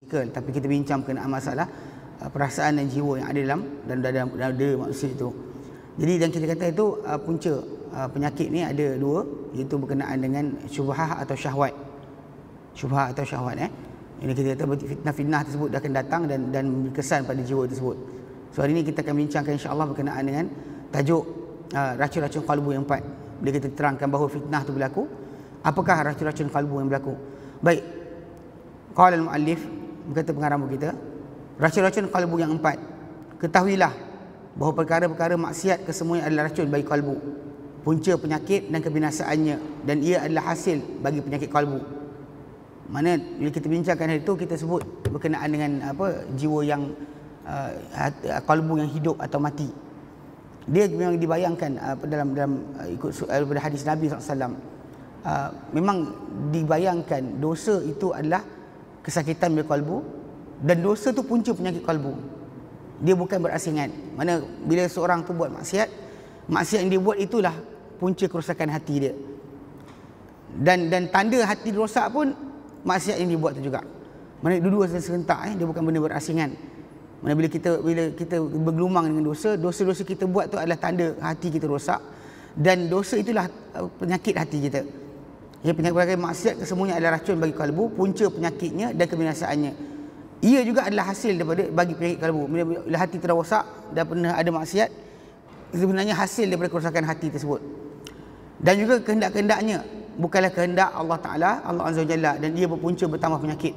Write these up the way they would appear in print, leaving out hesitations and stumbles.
tapi kita bincang berkenaan masalah perasaan dan jiwa yang ada dalam dada manusia itu. Jadi dan kita kata itu punca penyakit ni ada dua, iaitu berkenaan dengan syubhah atau syahwat. Syubhah atau syahwat Ini kita kata fitnah-fitnah tersebut akan datang dan berkesan pada jiwa tersebut. So hari ini kita akan bincangkan insya-Allah berkenaan dengan tajuk racun-racun kalbu yang 4. Bila kita terangkan bahawa fitnah itu berlaku, apakah racun-racun kalbu yang berlaku? Baik. Qala al-muallif, berkata pengarang buku kita, racun-racun kalbu yang 4. Ketahuilah bahawa perkara-perkara maksiat kesemuanya adalah racun bagi kalbu, punca penyakit dan kebinasaannya, dan ia adalah hasil bagi penyakit kalbu. Mana bila kita bincangkan hari itu, kita sebut berkenaan dengan jiwa yang kalbu yang hidup atau mati. Dia memang dibayangkan dalam ikut daripada hadis Nabi SAW, memang dibayangkan dosa itu adalah kesakitan bagi kalbu, dan dosa tu punca penyakit kalbu. Dia bukan berasingan. Mana bila seorang tu buat maksiat yang dia buat itulah punca kerosakan hati dia. Dan tanda hati rosak pun maksiat yang dia buat tu juga. Mana dua-dua serentak dia bukan benda berasingan. Mana bila kita bergelumang dengan dosa-dosa kita buat tu adalah tanda hati kita rosak, dan dosa itulah penyakit hati kita. Ya, penyakit maksiat kesemuanya adalah racun bagi kalbu, punca penyakitnya dan kebinasaannya. Ia juga adalah hasil bagi penyakit kalbu. Bila hati terosak dan pernah ada maksiat, sebenarnya hasil daripada kerosakan hati tersebut. Dan juga kehendak-kehendaknya bukanlah kehendak Allah Ta'ala, Allah Azza wa Jalla, dan ia berpunca bertambah penyakit.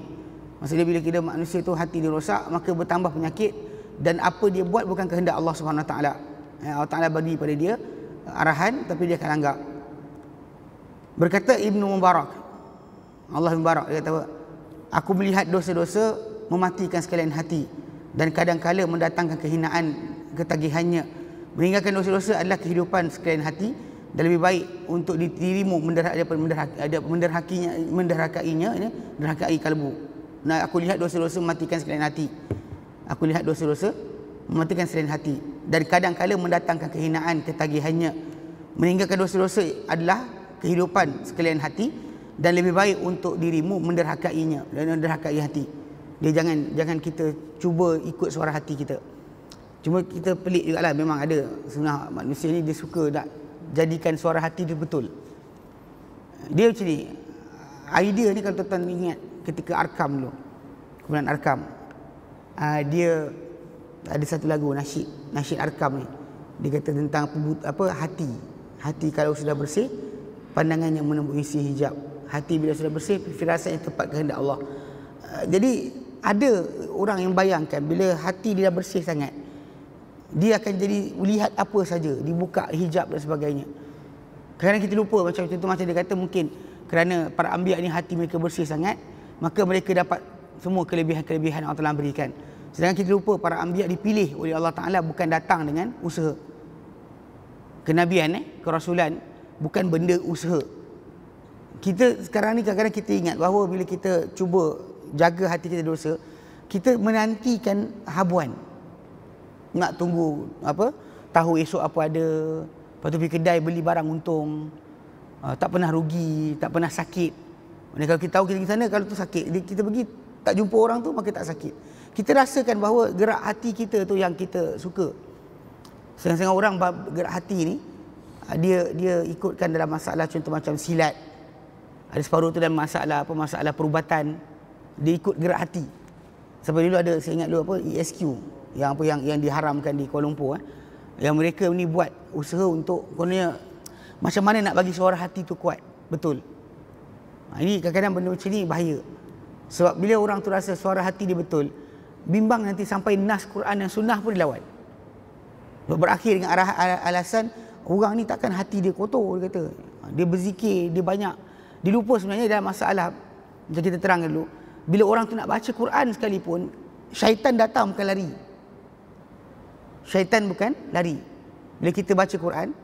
Maksudnya bila kita manusia tu hati dia rosak, maka bertambah penyakit, dan apa dia buat bukan kehendak Allah Subhanahu Wa Ta'ala. Allah Ta'ala bagi pada dia arahan, tapi dia akan langgar. Berkata Ibnu Mubarak, Allah Mubarak, dia kata, aku melihat dosa-dosa mematikan sekalian hati, dan kadang-kala mendatangkan kehinaan ketagihannya. Meninggalkan dosa-dosa adalah kehidupan sekalian hati, dan lebih baik untuk dirimu menderhakai kalbu. Nah, aku lihat dosa-dosa mematikan sekalian hati. Aku lihat dosa-dosa mematikan sekalian hati, dan kadang-kala mendatangkan kehinaan ketagihannya. Meninggalkan dosa-dosa adalah kehidupan sekalian hati, dan lebih baik untuk dirimu menderhakainya, dan menderhakai hati. Dia jangan kita cuba ikut suara hati kita. Cuma kita pelik jugalah, memang ada sunnah manusia ni, dia suka nak jadikan suara hati dia betul. Dia macam ni. Idea ni kalau tuan-tuan ingat ketika Arkam dulu, kumpulan Arkam, dia ada satu lagu nasyid Arkam ni. Dia kata tentang hati kalau sudah bersih, pandangan yang menemui isi hijab. Hati bila sudah bersih, firasat yang tepat kehendak Allah. Jadi ada orang yang bayangkan bila hati dia dah bersih sangat, dia akan jadi lihat apa saja, dibuka hijab dan sebagainya. Kerana kita lupa, macam dia kata, mungkin kerana para anbiya ni hati mereka bersih sangat, maka mereka dapat semua kelebihan-kelebihan Allah Ta'ala berikan. Sedangkan kita lupa para anbiya dipilih oleh Allah Ta'ala bukan datang dengan usaha. Kenabian, kerasulan bukan benda usaha. Kita sekarang ni kadang-kadang kita ingat bahawa bila kita cuba jaga hati kita dosa, kita menantikan habuan. Nak tunggu tahu esok apa ada, lepas tu pergi kedai beli barang untung, tak pernah rugi, tak pernah sakit. Maksudnya kalau kita tahu kita pergi sana, kalau tu sakit, kita pergi tak jumpa orang tu, maka tak sakit. Kita rasakan bahawa gerak hati kita tu yang kita suka. Setengah-setengah orang gerak hati ni, dia ikutkan dalam masalah contoh macam silat. Ada separuh tu dalam masalah perubatan, dia ikut gerak hati. Sampai dulu ada, saya ingat dulu ESQ, yang diharamkan di Kuala Lumpur, yang mereka ni buat usaha untuk kononnya macam mana nak bagi suara hati tu kuat betul. Ini kadang-kadang benda macam ni bahaya. Sebab bila orang tu rasa suara hati dia betul, bimbang nanti sampai nas Quran dan sunnah pun dilawan. Berakhir dengan alasan orang ni takkan hati dia kotor, dia kata. Dia berzikir, dia banyak. Dia lupa sebenarnya dalam masalah, macam kita terang dulu, bila orang tu nak baca Quran sekalipun, syaitan datang bukan lari. Syaitan bukan lari. Bila kita baca Quran,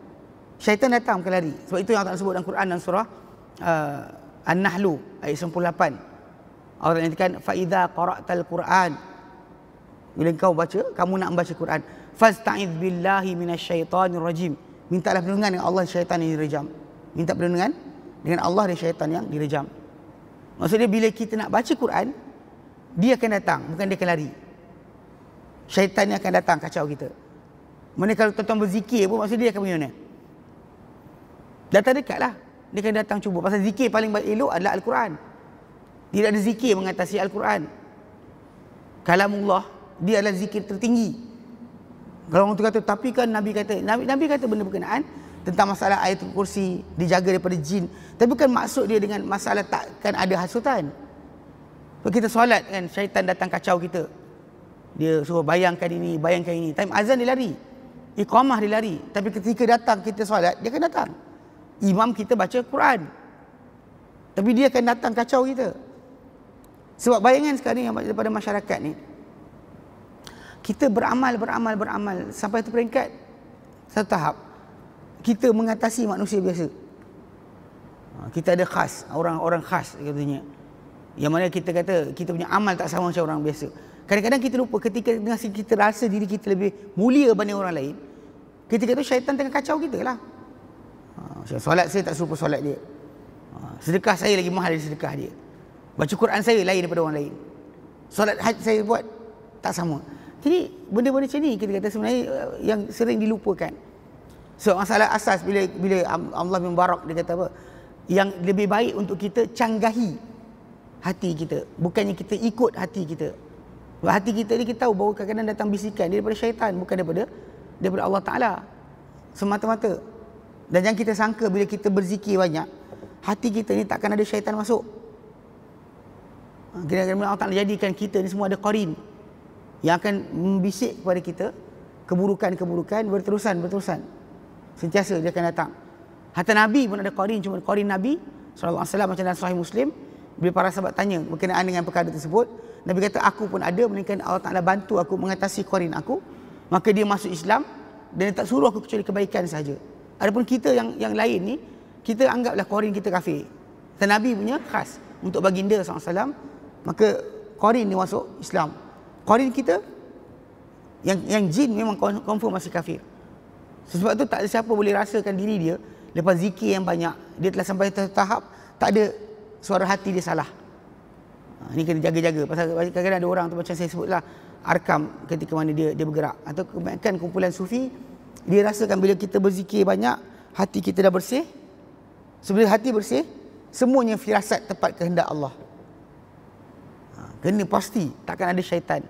syaitan datang bukan lari. Sebab itu yang Allah sebut dalam Quran dan surah An-Nahlu ayat 98. Allah nyatakan fa idza qara'tal Quran, bila engkau baca, kamu nak membaca Quran, fasta'iz billahi minasyaitonir rajim. Mintalah perlindungan dengan Allah syaitan yang direjam. Minta perlindungan dengan Allah dan syaitan yang direjam. Maksudnya bila kita nak baca Quran, dia akan datang, bukan dia akan lari. Syaitan ni akan datang kacau kita. Mana kalau tuan-tuan berzikir pun, maksud dia akan pergi mana? Datang dekat lah. Dia akan datang cuba. Pasal zikir paling elok adalah Al-Quran. Tidak ada zikir mengatasi Al-Quran. Kalamullah, dia adalah zikir tertinggi. Kalau orang tu kata, tapi kan Nabi kata benda berkenaan tentang masalah ayatul kursi, dijaga daripada jin. Tapi bukan maksud dia dengan masalah takkan ada hasutan. Kalau kita solat kan, syaitan datang kacau kita. Dia suruh bayangkan ini, bayangkan ini. Time azan dia lari. Iqamah dia lari. Tapi ketika datang kita solat, dia akan datang. Imam kita baca Quran. Tapi dia akan datang kacau kita. Sebab bayangan sekarang yang daripada masyarakat ni, kita beramal sampai tu peringkat satu tahap kita mengatasi manusia biasa. Kita ada khas, orang-orang khas katanya. Yang mana kita kata kita punya amal tak sama macam orang biasa. Kadang-kadang kita lupa ketika kita rasa diri kita lebih mulia berbanding orang lain, ketika tu syaitan tengah kacau kita lah. Solat saya tak serupa solat dia. Sedekah saya lagi mahal dari sedekah dia. Baca Quran saya lain daripada orang lain. Solat haji saya buat tak sama. Jadi benda-benda macam ni kita kata sebenarnya yang sering dilupakan. So masalah asas bila Allah bin Barak dia kata apa? Yang lebih baik untuk kita canggahi hati kita, bukannya kita ikut hati kita. Sebab hati kita ni kita tahu bahawa kadang-kadang datang bisikan daripada syaitan, bukan daripada Allah Ta'ala semata-mata. Dan jangan kita sangka bila kita berzikir banyak, hati kita ni takkan ada syaitan masuk. Kadang-kadang Allah Ta'ala jadikan kita ni semua ada qarin yang akan membisik kepada kita keburukan-keburukan berterusan. Sentiasa dia akan datang. Hatta Nabi pun ada qarin, cuma qarin Nabi SAW macam dalam Sahih Muslim. Bila para sahabat tanya berkenaan dengan perkara tersebut, Nabi kata, aku pun ada, melainkan Allah Ta'ala bantu aku mengatasi qarin aku, maka dia masuk Islam dan dia tak suruh aku kecuali kebaikan saja. Adapun kita yang lain ni, kita anggaplah qarin kita kafir. Dan Nabi punya khas untuk baginda SAW, maka qarin ni masuk Islam. Qarin kita yang jin memang confirm masih kafir. Sebab tu tak ada siapa boleh rasakan diri dia lepas zikir yang banyak, dia telah sampai tahap tak ada suara hati dia salah. Ini kena jaga-jaga. Pasal kadang-kadang ada orang tu macam saya sebutlah, Arkam ketika mana dia bergerak, atau kebanyakan kumpulan sufi, dia rasakan bila kita berzikir banyak, hati kita dah bersih. Sebelum hati bersih, semuanya firasat tepat kehendak Allah. Kena pasti takkan ada syaitan.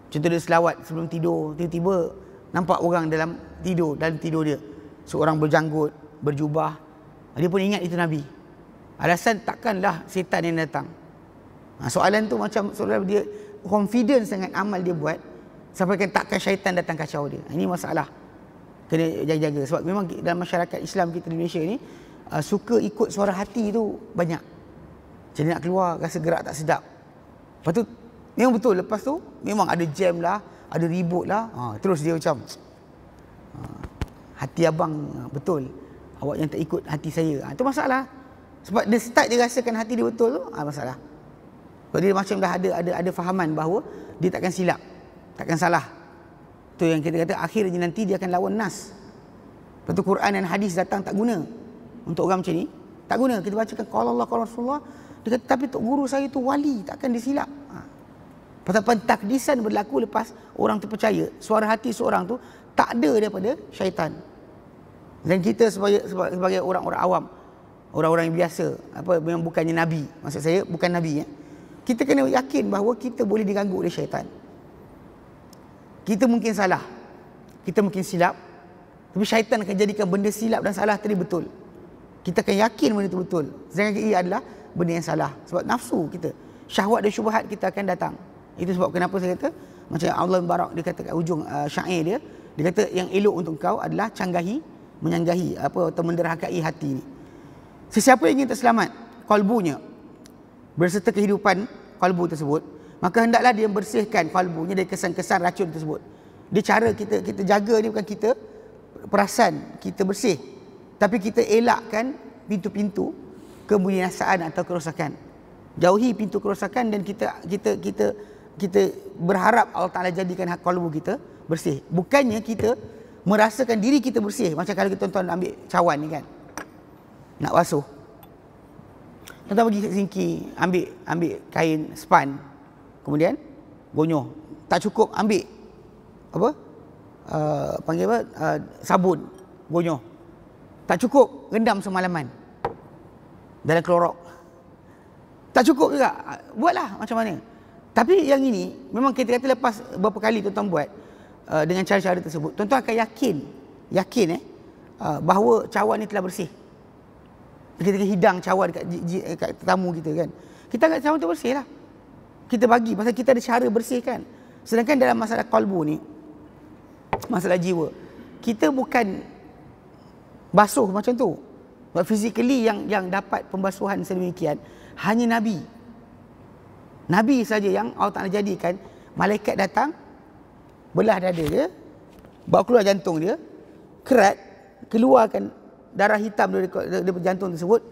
Contoh dia selawat sebelum tidur, tiba-tiba nampak orang dalam tidur dia. Seorang berjanggut, berjubah. Dia pun ingat itu Nabi. Alasan takkanlah syaitan yang datang. Soalan tu macam soalan dia confidence dengan amal dia buat, sampai kan takkan syaitan datang kacau dia. Ini masalah. Kena jaga-jaga. Sebab memang dalam masyarakat Islam kita di Malaysia ni, suka ikut suara hati tu banyak. Jadi nak keluar rasa gerak tak sedap. Lepas tu memang betul, lepas tu memang ada jam lah, ada ribut lah, terus dia macam hati abang betul, awak yang tak ikut hati saya. Itu masalah. Sebab dia start dia rasakan hati dia betul tu, masalah. Sebab dia macam dah ada fahaman bahawa dia takkan silap, takkan salah. Tu yang kita kata akhirnya nanti dia akan lawan nas. Lepas tu Quran dan hadis datang tak guna untuk orang macam ni. Tak guna. Kita bacakan qala Allah qala Rasulullah, dia kata tapi tok guru saya tu wali, takkan dia silap. Pasal pentakdisan berlaku lepas orang tu percaya suara hati seorang tu tak ada daripada syaitan. Dan kita sebagai orang-orang awam, orang-orang yang biasa, memang bukannya Nabi, maksud saya bukan Nabi, kita kena yakin bahawa kita boleh diganggu oleh syaitan. Kita mungkin salah, kita mungkin silap, tapi syaitan akan jadikan benda silap dan salah tadi betul. Kita akan yakin benda itu betul, sedangkan ia adalah benda yang salah. Sebab nafsu kita, syahwat dan syubhat kita akan datang. Itu sebab kenapa saya kata, macam Allah Barak dia kata kat ujung syair dia kata yang elok untuk kau adalah menyanggahi atau menderhakai hati ni. Sesiapa yang ingin terselamat kalbunya berserta kehidupan kalbu tersebut, maka hendaklah dia bersihkan kalbunya dari kesan-kesan racun tersebut. Dia cara kita jaga ni bukan kita perasan kita bersih, tapi kita elakkan pintu-pintu kebinasaan atau kerosakan. Jauhi pintu kerosakan dan kita berharap Allah Ta'ala jadikan kalbu kita bersih. Bukannya kita merasakan diri kita bersih. Macam kalau kita tuan-tuan ambil cawan ni kan, nak basuh, tuan-tuan pergi kat sinki, ambil kain span, kemudian gonyoh. Tak cukup, ambil apa? Panggil apa? Sabun, gonyoh. Tak cukup, rendam semalaman dalam klorok. Tak cukup juga, buatlah macam mana. Tapi yang ini memang kita kata lepas berapa kali tuan-tuan buat dengan cara-cara tersebut, tuan-tuan akan yakin bahawa cawan ni telah bersih. Kita hidang cawan dekat tetamu kita kan, kita anggap cawan tu bersih lah, kita bagi pasal kita ada cara bersihkan. Sedangkan dalam masalah qalbu ni, masalah jiwa, kita bukan basuh macam tu. Physically yang dapat pembasuhan sedemikian hanya Nabi saja yang Allah Ta'ala jadikan malaikat datang, belah dada dia, bawa keluar jantung dia, kerat, keluarkan darah hitam daripada jantung tersebut,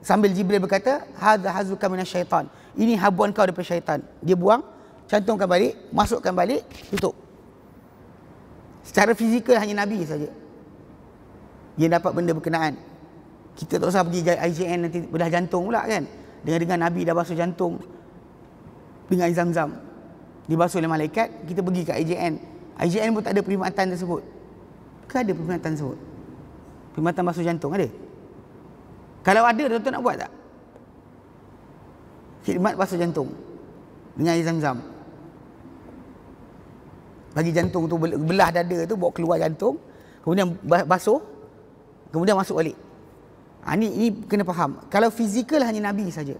sambil Jibril berkata, hadza hazuka minasyaitan, ini habuan kau daripada syaitan. Dia buang, cantumkan balik, masukkan balik, tutup. Secara fizikal hanya Nabi saja yang dapat benda berkenaan. Kita tak usah pergi IJN nanti bedah jantung pula kan. Dengan Nabi dah basuh jantung dengan air Zam-Zam, dibasuh oleh malaikat, kita pergi ke IJN. IJN pun tak ada perkhidmatan tersebut. Ke ada perkhidmatan tersebut? Perkhidmatan basuh jantung ada? Kalau ada, tuan-tuan nak buat tak? Khidmat basuh jantung dengan air Zam-Zam. Bagi jantung tu, belah dada tu, bawa keluar jantung, kemudian basuh, kemudian masuk balik. Ini kena faham. Kalau fizikal hanya Nabi saja.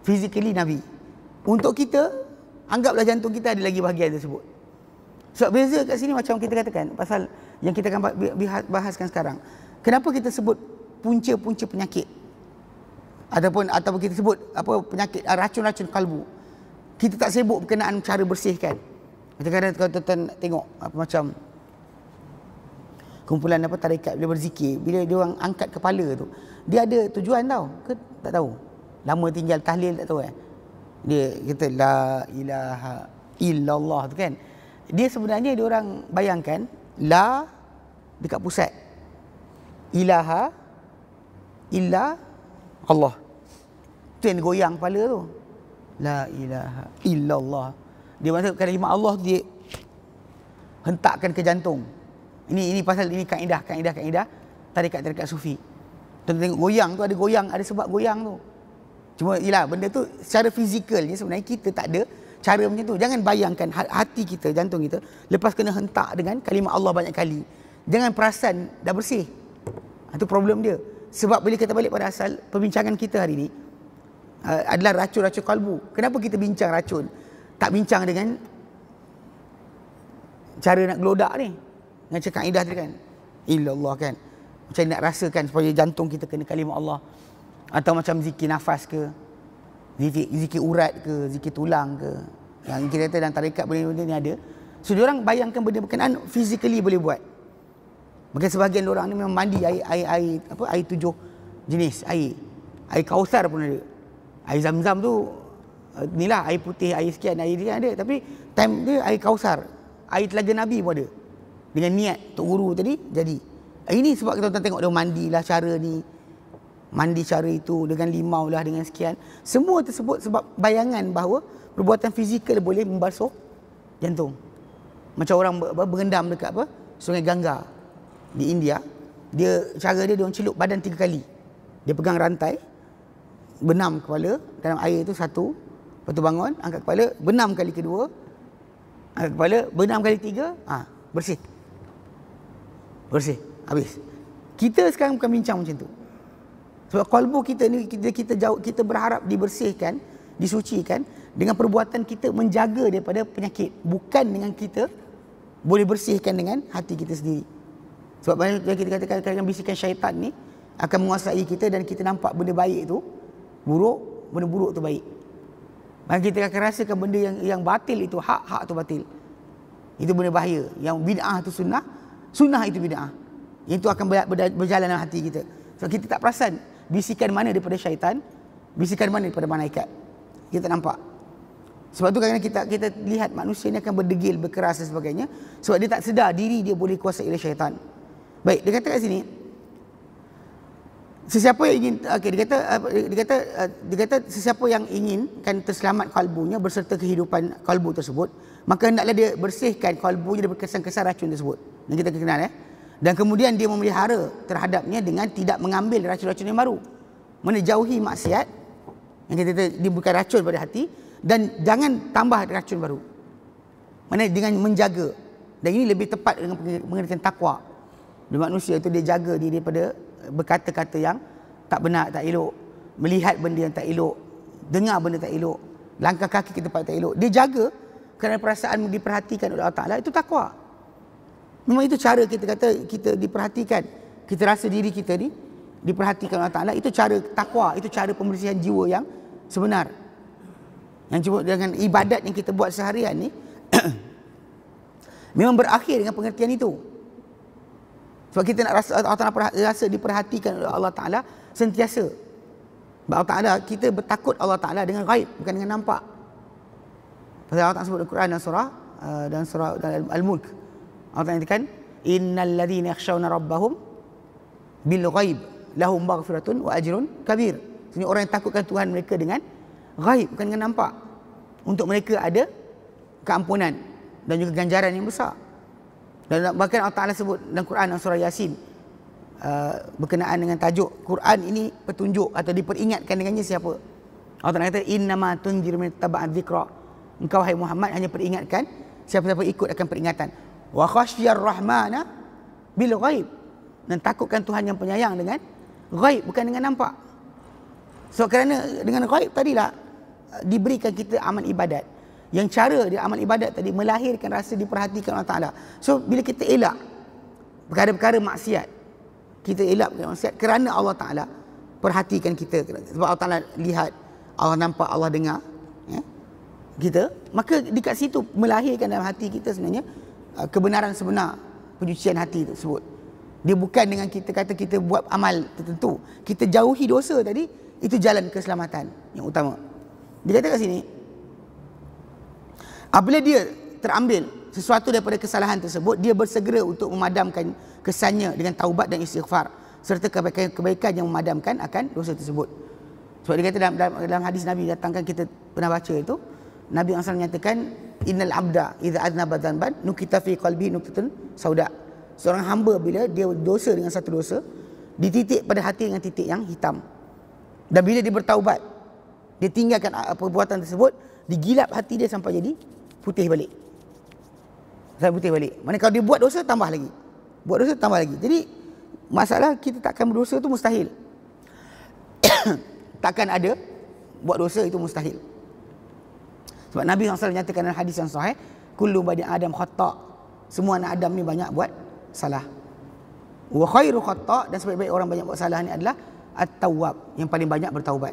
Physically Nabi. Untuk kita, anggaplah jantung kita ada lagi bahagian tersebut. Sebab beza kat sini macam kita katakan, pasal yang kita akan bahaskan sekarang. Kenapa kita sebut punca-punca penyakit? Ataupun kita sebut apa penyakit, racun-racun kalbu. Kita tak sibuk berkenaan cara bersihkan. Kadang-kadang kalau tuan-tuan tengok apa macam kumpulan tarekat bila berzikir, bila dia orang angkat kepala tu, dia ada tujuan tau ke tak tahu? Lama tinggal tahlil tak tahu dia kata la ilaha illallah tu kan. Dia sebenarnya dia orang bayangkan la dekat pusat, ilaha illa Allah. Tu yang goyang kepala tu. La ilaha illallah. Dia maksud kalimah Allah tu dia hentakkan ke jantung. Ini pasal ini kaedah tarekat sufi. Tuan tengok goyang tu, ada goyang, ada sebab goyang tu. Cuma ialah benda tu secara fizikalnya sebenarnya kita tak ada cara macam tu. Jangan bayangkan hati kita, jantung kita lepas kena hentak dengan kalimah Allah banyak kali, jangan perasan dah bersih. Itu problem dia. Sebab bila kita balik pada asal perbincangan kita hari ni adalah racun-racun kalbu. Kenapa kita bincang racun? Tak bincang dengan cara nak gelodak ni, dengan cakap kaedah tadi kan, illallah kan, macam nak rasakan supaya jantung kita kena kalimah Allah. Atau macam zikir nafas ke, zikir urat ke, zikir tulang ke, yang kita kata dalam tarekat benda-benda ni ada. So diorang bayangkan benda berkenaan physically boleh buat. Maka sebahagian diorang ni memang mandi air 7 jenis air Kautsar pun ada, air Zam-Zam tu inilah air putih, air sekian, air dia ada. Tapi time dia air Kautsar, air Telaga Nabi pun ada, dengan niat Tok Guru tadi jadi. Ini sebab kita tengok dia mandilah cara ni, mandi cara itu, dengan limau lah, dengan sekian. Semua tersebut sebab bayangan bahawa perbuatan fizikal boleh membasuh jantung. Macam orang berendam dekat Sungai Ganga di India, cara dia orang celup badan 3 kali. Dia pegang rantai, benam kepala dalam air itu 1, lepas tu bangun, angkat kepala, benam kali kedua, angkat kepala, benam kali 3, bersih, habis. Kita sekarang bukan bincang macam tu. Sebab kalbu kita ni kita berharap dibersihkan, disucikan dengan perbuatan kita menjaga daripada penyakit, bukan dengan kita boleh bersihkan dengan hati kita sendiri. Sebab banyak yang kita katakan yang bisikan syaitan ni akan menguasai kita dan kita nampak benda baik tu buruk, benda buruk tu baik. Maka kita akan rasakan benda yang batil itu hak tu batil. Itu benda bahaya. Yang bid'ah tu sunnah, sunnah itu bid'ah. Itu akan berjalan dalam hati kita. Sebab kita tak perasan bisikan mana daripada syaitan, bisikan mana daripada malaikat. Kita nampak. Sebab tu kadang kita lihat manusia ni akan berdegil, berkeras dan sebagainya, sebab dia tak sedar diri dia boleh kuasai oleh syaitan. Baik, dia kata kat sini, Sesiapa yang ingin, okey, dia kata sesiapa yang ingin kan terselamat kalbunya berserta kehidupan kalbu tersebut, maka hendaklah dia bersihkan kalbunya dari kesan-kesan racun tersebut. Dan kita kenal Dan kemudian dia memelihara terhadapnya dengan tidak mengambil racun-racun yang baru. Menjauhi maksiat yang kita dia bukan racun pada hati, dan jangan tambah racun baru. Mana dengan menjaga. Dan ini lebih tepat dengan pengertian takwa. Di manusia itu dia jaga diri daripada berkata-kata yang tak benar, tak elok, melihat benda yang tak elok, dengar benda tak elok, langkah kaki ke tempat tak elok. Dia jaga kerana perasaan diperhatikan oleh Allah Ta'ala, itu takwa. Memang itu cara kita kata kita diperhatikan, kita rasa diri kita ni diperhatikan oleh Allah Ta'ala, itu cara takwa, itu cara pembersihan jiwa yang sebenar. Yang cuba dengan ibadat yang kita buat seharian ni memang berakhir dengan pengertian itu. Sebab kita nak rasa Allah Ta'ala rasa diperhatikan oleh Allah Ta'ala sentiasa. Allah Ta'ala, kita bertakut Allah Ta'ala dengan ghaib, bukan dengan nampak. Pasal Allah Ta'ala sebut dalam Quran dan surah Al-Mulk. Allah Ta'ala katakan, innal ladzina yakhshawna rabbahum bil ghaib lahum maghfiratun wa ajrun kabir. Ini orang yang takutkan Tuhan mereka dengan ghaib, bukan dengan nampak. Untuk mereka ada keampunan dan juga ganjaran yang besar. Dan bahkan Allah Ta'ala sebut dalam Quran dan surah Yasin berkenaan dengan tajuk Quran ini petunjuk atau diperingatkan dengannya siapa. Allah Ta'ala kata innama tunzir man taba'adz dzikra. Engkau hai Muhammad hanya peringatkan siapa-siapa ikut akan peringatan. Wa khasyiyar rahmana bil ghaib. Dan takutkan Tuhan yang penyayang dengan ghaib, bukan dengan nampak. So kerana dengan ghaib tadilah diberikan kita amal ibadat. Yang cara dia amal ibadat tadi melahirkan rasa diperhatikan Allah Ta'ala. So bila kita elak perkara-perkara maksiat, kita elak perkara maksiat kerana Allah Ta'ala perhatikan kita, sebab Allah Ta'ala lihat, Allah nampak, Allah dengar kita, maka dekat situ melahirkan dalam hati kita sebenarnya kebenaran sebenar pencucian hati tersebut. Dia bukan dengan kita kata kita buat amal tertentu, kita jauhi dosa tadi, itu jalan keselamatan yang utama. Dia kata kat sini, apabila dia terambil sesuatu daripada kesalahan tersebut, dia bersegera untuk memadamkan kesannya dengan taubat dan istighfar serta kebaikan yang memadamkan akan dosa tersebut. Sebab dia kata dalam hadis Nabi datangkan, kita pernah baca itu, Nabi SAW menyatakan innal abda idza aznaba dzanban nukita fi qalbi nuqtatun sauda. Seorang hamba bila dia dosa dengan satu dosa, dititik pada hati dengan titik yang hitam. Dan bila dia bertaubat, dia tinggalkan perbuatan tersebut, digilap hati dia sampai jadi putih balik. Sampai putih balik. Mana kalau dia buat dosa, tambah lagi. Buat dosa, tambah lagi. Jadi, masalah kita takkan berdosa itu mustahil. Takkan ada buat dosa itu mustahil. Sebab Nabi SAW menyatakan dalam hadis yang sahih, kullu bani Adam khata'. Semua anak Adam ni banyak buat salah. Wa khairu khata', dan sebaik-baik orang banyak buat salah ni adalah at-tawwab, yang paling banyak bertaubat.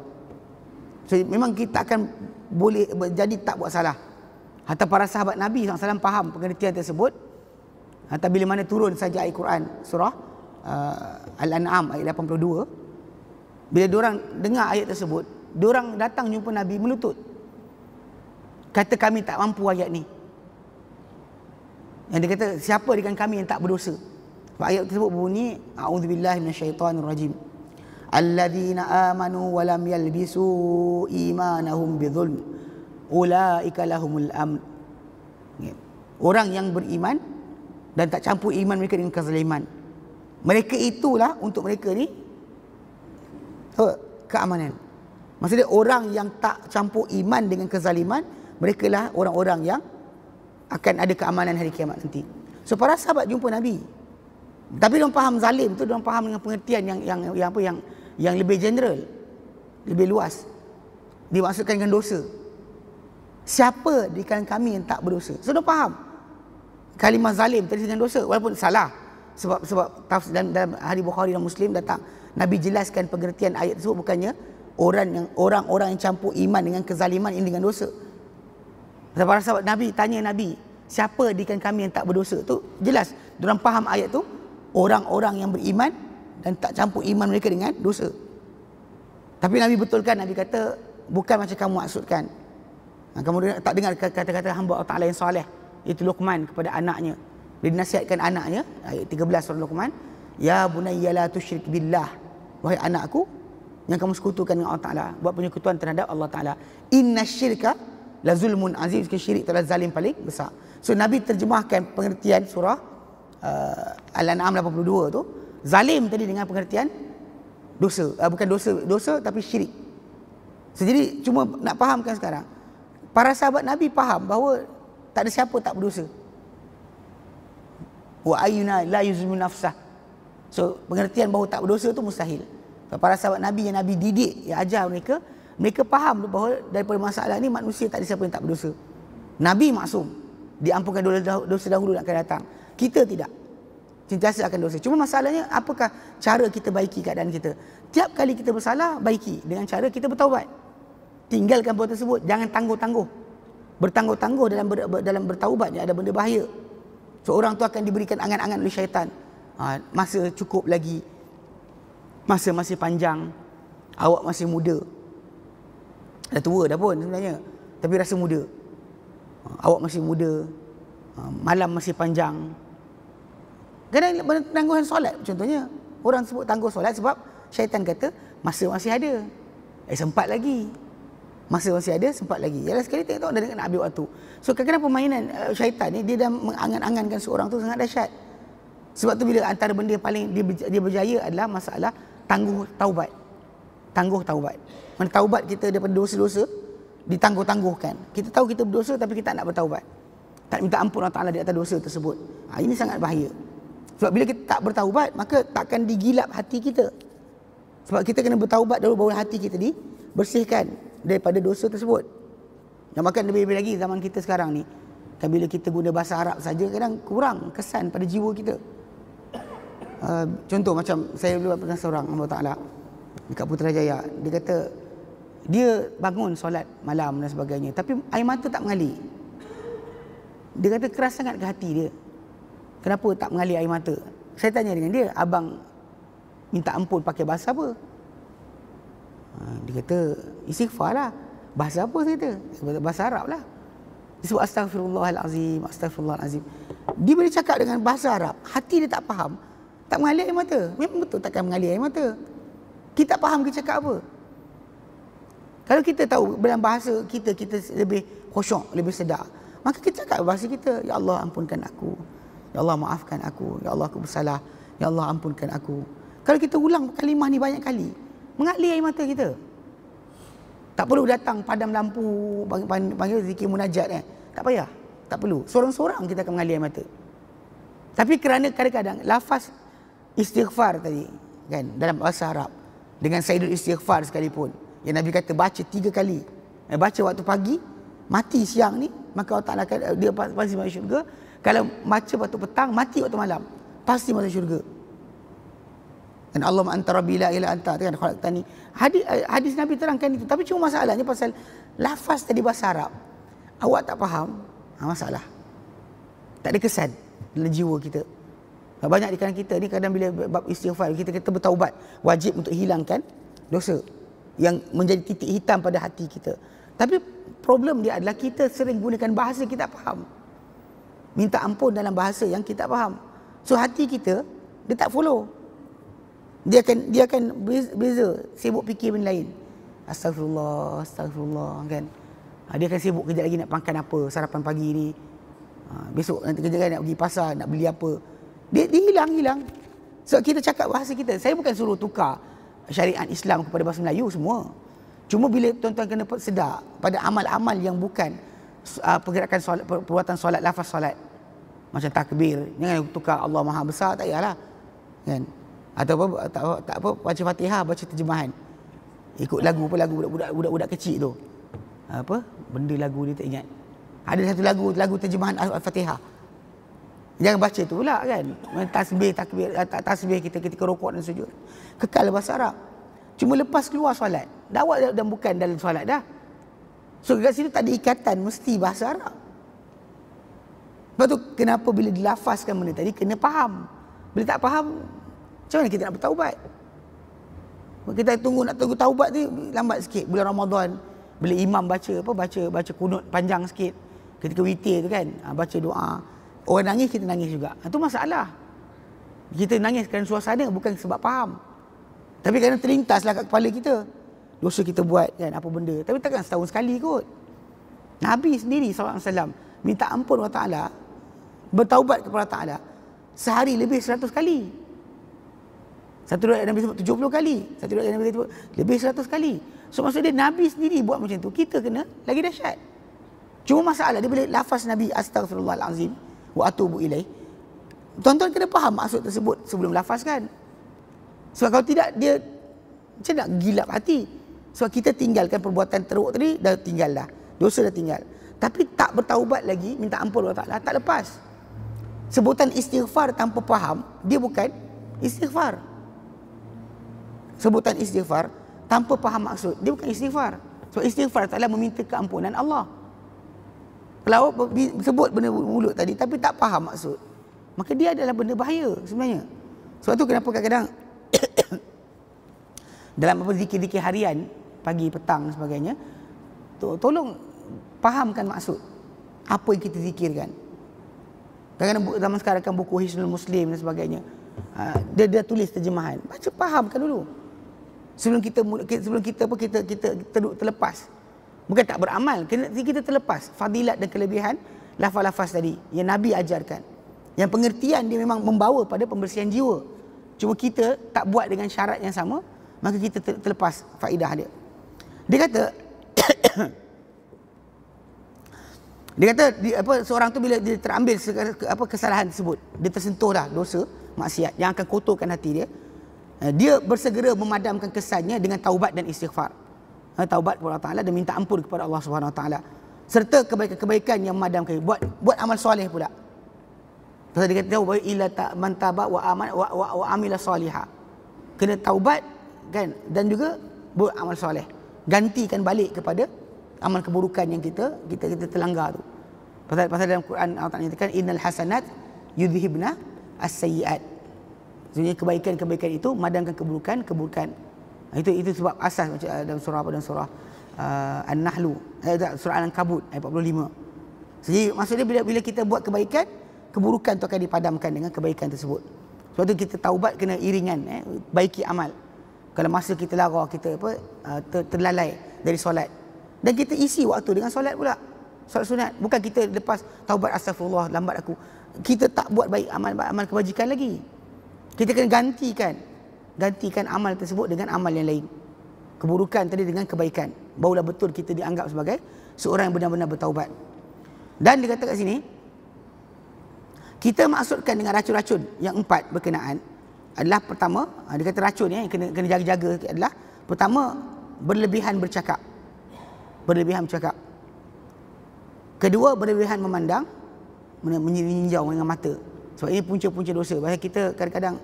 So, memang kita akan boleh jadi tak buat salah. Hatta para sahabat Nabi SAW faham pengertian tersebut. Hatta bila mana turun saja ayat Quran surah Al-An'am ayat 82, bila diorang dengar ayat tersebut, diorang datang jumpa Nabi melutut, kata kami tak mampu ayat ni. Yang dia kata siapa dengan kami yang tak berdosa. Ayat tersebut berbunyi a'udzubillahi minasyaitonirrajim. Alladzina amanu wa lam yalbisu imanahum bidzulm ulaika lahumul amn. Orang yang beriman dan tak campur iman mereka dengan kezaliman, mereka itulah untuk mereka ni keamanan. Maksudnya orang yang tak campur iman dengan kezaliman, mereka lah orang-orang yang akan ada keamanan hari kiamat nanti. So para sahabat jumpa Nabi, tapi diorang faham zalim tu, diorang faham dengan pengertian yang lebih general, lebih luas. Dimaksudkan dengan dosa. Siapa di kalangan kami yang tak berdosa? So diorang faham kalimah zalim tadi dengan dosa, walaupun salah. Sebab tafsir dalam hadis Bukhari dan Muslim datang, Nabi jelaskan pengertian ayat tersebut bukannya orang-orang yang campur iman dengan kezaliman ini dengan dosa. Sebab para sahabat Nabi tanya Nabi, siapa di kalangan kami yang tak berdosa? Tu jelas diorang faham ayat tu, orang-orang yang beriman dan tak campur iman mereka dengan dosa. Tapi Nabi betulkan, Nabi kata bukan macam kamu maksudkan. Kamu tak dengar kata-kata hamba Allah Ta'ala yang soleh, itu Luqman kepada anaknya. Dia dinasihatkan anaknya, ayat 13 surah Luqman, ya bunayya la tusyrik billah wahai anakku, yang kamu sekutukan dengan Allah Ta'ala, buat penyekutuan terhadap Allah Ta'ala. Inna syirka la zulmun azim, syirik adalah zalim paling besar. So Nabi terjemahkan pengertian surah Al-An'am 82 tu, zalim tadi dengan pengertian dosa, bukan dosa tapi syirik. So, jadi cuma nak fahamkan sekarang, para sahabat Nabi faham bahawa tak ada siapa tak berdosa. Wa ayyuna la yuzlimu nafsah. So pengertian bahawa tak berdosa tu mustahil. Para sahabat Nabi yang Nabi didik, yang ajar mereka faham bahawa daripada masalah ni manusia tak ada siapa yang tak berdosa. Nabi maksum, diampunkan dosa dahulu dan akan datang. Kita tidak, sentiasa akan dosa. Cuma masalahnya, apakah cara kita baiki keadaan kita? Tiap kali kita bersalah, baiki dengan cara kita bertaubat. Tinggalkan perbuatan tersebut, jangan tangguh-tangguh. Bertangguh-tangguh dalam bertaubat ni ada benda bahaya. Seorang tu akan diberikan angan-angan oleh syaitan. Masa cukup lagi, masa masih panjang, awak masih muda. Dah tua dah pun sebenarnya, tapi rasa muda. Awak masih muda, malam masih panjang. Kadang penangguhan solat contohnya. Orang sebut tangguh solat sebab syaitan kata masa masih ada. Sempat lagi. Masa masih ada, sempat lagi. Yalah sekali tengok dah nak habis waktu. So kadang-kadang permainan syaitan ni, dia dah mengangan-angankan seorang tu sangat dahsyat. Sebab tu bila antara benda yang paling dia berjaya adalah masalah tangguh taubat. Tangguh taubat. Mana taubat kita daripada dosa-dosa ditangguh-tangguhkan. Kita tahu kita berdosa tapi kita tak nak bertaubat. Tak minta ampun Allah Ta'ala di atas dosa tersebut. Ini sangat bahaya. Sebab bila kita tak bertaubat, maka takkan digilap hati kita. Sebab kita kena bertaubat dahulu baru hati kita dibersihkan daripada dosa tersebut. Yang makan lebih-lebih lagi zaman kita sekarang ni. Kan bila kita guna bahasa Arab saja, kadang kurang kesan pada jiwa kita. Contoh macam saya dulu pernah seorang hamba Ta'ala dekat Putrajaya. Dia kata dia bangun solat malam dan sebagainya, tapi air mata tak mengalir. Dia kata keras sangat ke hati dia. Kenapa tak mengalir air mata? Saya tanya dengan dia, abang minta ampun pakai bahasa apa? Dia kata istighfar lah. Bahasa apa saya kata? Bahasa Arab lah. Dia sebut astaghfirullahalazim, astaghfirullahalazim. Dia boleh cakap dengan bahasa Arab, hati dia tak faham, tak mengalir air mata. Memang betul takkan mengalir air mata. Kita tak faham dia cakap apa. Kalau kita tahu dalam bahasa kita lebih khusyuk, lebih sedar, maka kita cakap bahasa kita, ya Allah ampunkan aku, ya Allah maafkan aku, ya Allah aku bersalah, ya Allah ampunkan aku. Kalau kita ulang kalimah ni banyak kali, mengalir air mata kita. Tak perlu datang padam lampu, panggil zikir munajat tak payah, tak perlu. Sorang-sorang kita akan mengalir air mata. Tapi kerana kadang-kadang lafaz istighfar tadi kan dalam bahasa Arab dengan Sayyidul Istighfar sekalipun, yang Nabi kata baca 3 kali, baca waktu pagi, mati siang ni, maka Allah Ta'ala akan, dia pasti masuk syurga. Kalau baca waktu petang, mati waktu malam, pasti masuk syurga. Dan Allah anta rabbi la ilaha anta kan khalaqtani. Hadis Nabi terangkan itu. Tapi cuma masalahnya pasal lafaz tadi bahasa Arab, awak tak faham, masalah. Tak ada kesan dalam jiwa kita. Banyak di kalangan kita ni kadang bila bab istighfar, kita bertaubat, wajib untuk hilangkan dosa yang menjadi titik hitam pada hati kita. Tapi problem dia adalah kita sering gunakan bahasa kita tak faham. Minta ampun dalam bahasa yang kita tak faham. So hati kita, dia tak follow. Dia akan beza, sibuk fikir benda lain. Astagfirullah, astagfirullah kan. Dia akan sibuk kejap lagi nak makan apa, sarapan pagi ni. Besok nanti kejap lagi nak pergi pasar, nak beli apa. Dia hilang. Sebab kita cakap bahasa kita. Saya bukan suruh tukar syariat Islam kepada bahasa Melayu semua. Cuma bila tuan-tuan kena sedar pada amal-amal yang bukan pergerakan solat, perbuatan solat, lafaz solat. Macam takbir, jangan tukar Allah Maha Besar, tak payahlah. Kan? Atau tak apa, baca Fatihah, baca terjemahan. Ikut lagu budak-budak kecil tu. Apa? Benda lagu dia tak ingat. Ada satu lagu terjemahan Al-Fatihah. Jangan baca tu pula kan. Tasbih, takbir, tasbih kita ketika rukuk dan sujud. Kekal bahasa Arab. Cuma lepas keluar solat, dakwah dan bukan dalam solat dah. So kat situ tak ada ikatan mesti bahasa Arab. Lepas tu kenapa bila dilafazkan benda tadi kena faham. Bila tak faham, macam mana kita nak bertaubat? Kita nak tunggu taubat ni lambat sikit. Bulan Ramadan, bila imam baca kunut panjang sikit. Ketika witir tu kan, baca doa. Orang nangis, kita nangis juga. Itu masalah. Kita nangis kerana suasana, bukan sebab faham. Tapi kadang terlintaslah kat kepala kita. Dosa kita buat kan apa benda. Tapi takkan setahun sekali kot. Nabi sendiri SAW minta ampun Allah Ta'ala, bertaubat kepada Allah Ta'ala sehari lebih 100 kali. Satu riwayat Nabi sebut 70 kali. Satu riwayat Nabi sebut lebih 100 kali. So maksud dia Nabi sendiri buat macam tu, kita kena lagi dahsyat. Cuma masalah dia bila lafaz Nabi astaghfirullahalazim wa atubu ilaih, tuan-tuan kena faham maksud tersebut sebelum lafazkan. Sebab kalau tidak dia macam nak gilap hati. Sebab kita tinggalkan perbuatan teruk tadi, dah tinggal dah. Dosa dah tinggal. Tapi tak bertaubat lagi, minta ampun Allah Ta'ala, tak lepas. Sebutan istighfar tanpa faham, dia bukan istighfar. Sebutan istighfar tanpa faham maksud, dia bukan istighfar. Sebab istighfar adalah meminta keampunan Allah. Kalau sebut benda mulut tadi tapi tak faham maksud, maka dia adalah benda bahaya sebenarnya. Sebab tu kenapa kadang-kadang dalam zikir-zikir harian, pagi, petang dan sebagainya, tolong fahamkan maksud apa yang kita zikirkan. Kadang-kadang zaman sekarang kan buku Hisnul Muslim dan sebagainya, dia tulis terjemahan, baca fahamkan dulu sebelum kita terlepas. Bukan tak beramal, kita terlepas fadilat dan kelebihan lafaz-lafaz tadi yang Nabi ajarkan, yang pengertian dia memang membawa pada pembersihan jiwa. Cuma kita tak buat dengan syarat yang sama, maka kita terlepas faedah dia. Dia kata seorang tu bila dia terambil kesalahan tersebut, dia tersentuh dah dosa maksiat yang akan kotorkan hati dia, dia bersegera memadamkan kesannya dengan taubat dan istighfar. Taubat kepada Allah Ta'ala dan minta ampun kepada Allah Subhanahu Wa Ta'ala, serta kebaikan-kebaikan yang memadamkan. Buat amal soleh pula. Pasal dia kata wa illa man taba wa aman wa amila salihah. Kena taubat kan, dan juga buat amal soleh. Gantikan balik kepada amal keburukan yang kita terlanggar tu. Pasal dalam Quran Allah Ta'ala nyatakan innal hasanat yudhibna as-sayyi'at. Sebenarnya kebaikan-kebaikan itu madamkan keburukan. Itu sebab asas macam dalam surah An-Nahlu, surah Al-Ankabut ayat 45. Jadi maksudnya bila kita buat kebaikan, keburukan itu akan dipadamkan dengan kebaikan tersebut. Sebab tu kita taubat kena iringan, baiki amal. Kalau masa kita lara, kita terlalai dari solat, dan kita isi waktu dengan solat pula, solat sunat. Bukan kita lepas taubat astagfirullah lambat aku, kita tak buat baik amal kebajikan lagi. Kita kena gantikan amal tersebut dengan amal yang lain. Keburukan tadi dengan kebaikan. Barulah betul kita dianggap sebagai seorang yang benar-benar bertaubat. Dan dia kata kat sini, kita maksudkan dengan racun-racun yang 4 berkenaan adalah pertama, dia kata racun yang kena jaga-jaga adalah pertama, berlebihan bercakap. Kedua, berlebihan memandang, meninjau dengan mata. Sebab ini punca-punca dosa. Bahkan kita kadang-kadang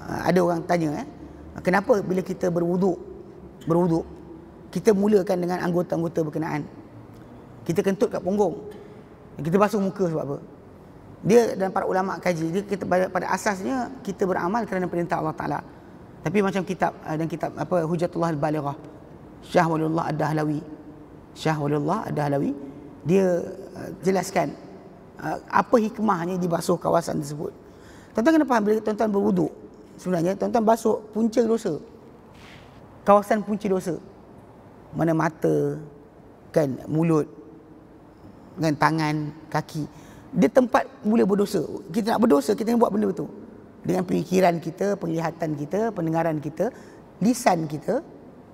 ada orang tanya, kenapa bila kita berwuduk, kita mulakan dengan anggota-anggota berkenaan. Kita kentut kat punggung, kita basuh muka sebab apa? Dia dan para ulama kaji, kita pada asasnya kita beramal kerana perintah Allah Ta'ala. Tapi macam kitab Hujjatullah Al-Balighah, Syah Waliullah Ad-Dahlawi, dia jelaskan apa hikmahnya dibasuh kawasan tersebut. Tuan-tuan kena faham, bila tuan-tuan berwuduk, sebenarnya tuan-tuan basuh punca dosa, kawasan punca dosa, mana mata kan, mulut kan, tangan, kaki. Dia tempat mula berdosa. Kita nak berdosa, kita nak buat benda betul dengan pemikiran kita, penglihatan kita, pendengaran kita, lisan kita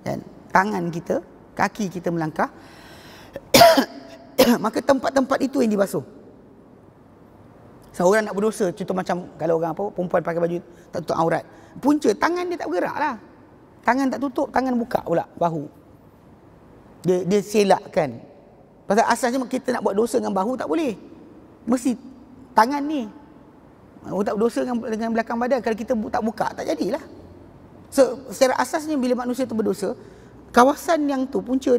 kan, tangan kita, kaki kita melangkah. Maka tempat-tempat itu yang dibasuh. Seorang nak berdosa, contoh macam kalau orang perempuan pakai baju tak tutup aurat, punca tangan dia tak bergerak lah, tangan tak tutup, tangan buka pula bahu, dia selakkan. Pasal asasnya kita nak buat dosa dengan bahu tak boleh, mesti tangan ni. Tak berdosa dengan belakang badan, kalau kita tak buka tak jadilah. So secara asasnya bila manusia tu berdosa, kawasan yang tu punca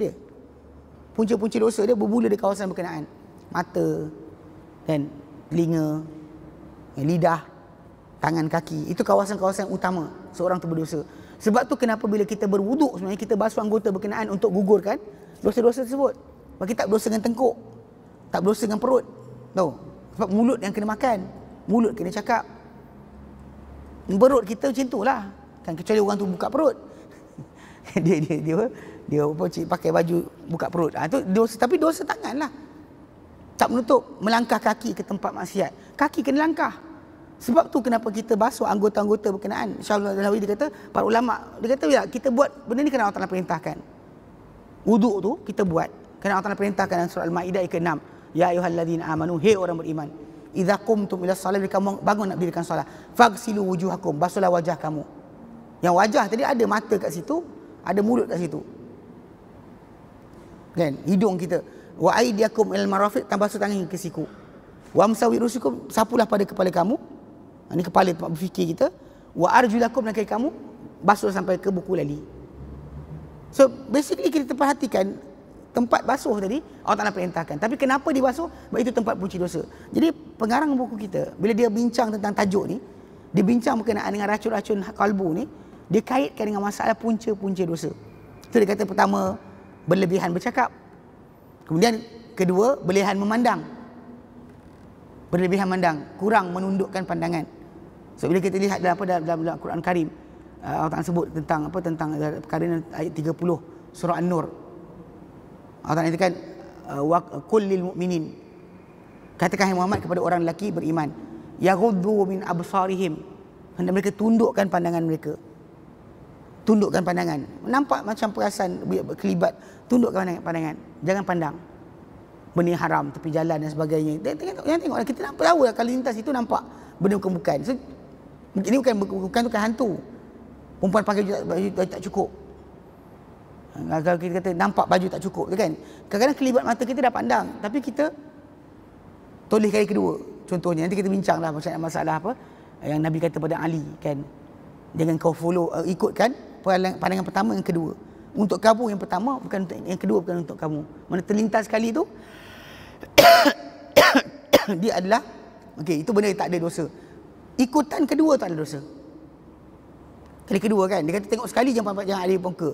dosa dia bermula di kawasan berkenaan, mata dan telinga, lidah, tangan, kaki. Itu kawasan-kawasan utama seorang tu berdosa. Sebab tu kenapa bila kita berwuduk, sebenarnya kita basuh anggota berkenaan untuk gugurkan dosa-dosa tersebut. Sebab kita tak berdosa dengan tengkuk, tak berdosa dengan perut. Tahu? Sebab mulut yang kena makan, mulut kena cakap. Perut kita macam itulah. kan, kecuali orang tu buka perut. dia apa, pakai baju buka perut. Itu dosa, tapi dosa tangan lah. Tak menutup melangkah kaki ke tempat maksiat. Kaki kena langkah. Sebab tu kenapa kita basuh anggota-anggota berkenaan. Insya-Allah dia kata, para ulama dia kata ya, kita buat benda ni kerana Allah Taala perintahkan. Wuduk tu kita buat kerana Allah Taala perintahkan dalam surah Al-Maidah ayat ke-6. Ya ayyuhallazina amanu, hei orang beriman, idza qumtum ila shalah, bila kamu bangun nak dirikan solat, faghsilu wujuhakum, basuhlah wajah kamu. Yang wajah tadi ada mata kat situ, ada mulut kat situ. Kan, hidung kita. Wa aydiyakum ilal marafiq, basuh tangan ke siku. Wa amsawi rusukum, sapulah pada kepala kamu. Ini kepala tempat berfikir kita. Wa arjulakum, dan kaki kamu basuh sampai ke buku lali. So basically kita perhatikan tempat basuh tadi Allah Taala perintahkan. Tapi kenapa dibasuh? Sebab itu tempat punca dosa. Jadi pengarang buku kita bila dia bincang tentang tajuk ni, dia bincang berkenaan dengan racun-racun kalbu ni, dia kaitkan dengan masalah punca-punca dosa. So dia kata pertama, berlebihan bercakap. Kemudian kedua, berlebihan memandang. Berlebihan memandang, kurang menundukkan pandangan. So bila kita lihat dalam Quran Karim, Allah Taala sebut tentang perkara ayat 30 surah An-Nur. Allah Taala katakan qul lil mu'minin, katakan hai Muhammad kepada orang lelaki beriman, yaghuddu min absarihim, hendak mereka tundukkan pandangan mereka. Tundukkan pandangan. Nampak macam perasan kelibat, tundukkan pandangan. Jangan pandang benda yang haram, tepi jalan dan sebagainya. Jangan tengok, kita nampak tahu lah, kalau lintas itu nampak benda bukan. So, ini bukan hantu. Perempuan pakai baju tak cukup. Kalau kita kata nampak baju tak cukup, kan? Kadang-kadang kelibat mata kita dah pandang, tapi kita toleh kali kedua. Contohnya, nanti kita bincanglah masalah apa yang Nabi kata pada Ali, kan? Jangan kau follow, ikutkan pandangan pertama, yang kedua. Untuk kamu yang pertama, bukan untuk yang kedua, bukan untuk kamu. Mana terlintas sekali tu dia adalah okey, itu benda yang tak ada dosa. Ikutan kedua tak ada dosa. Kali kedua, kan, dia kata tengok sekali jangan ada pongka.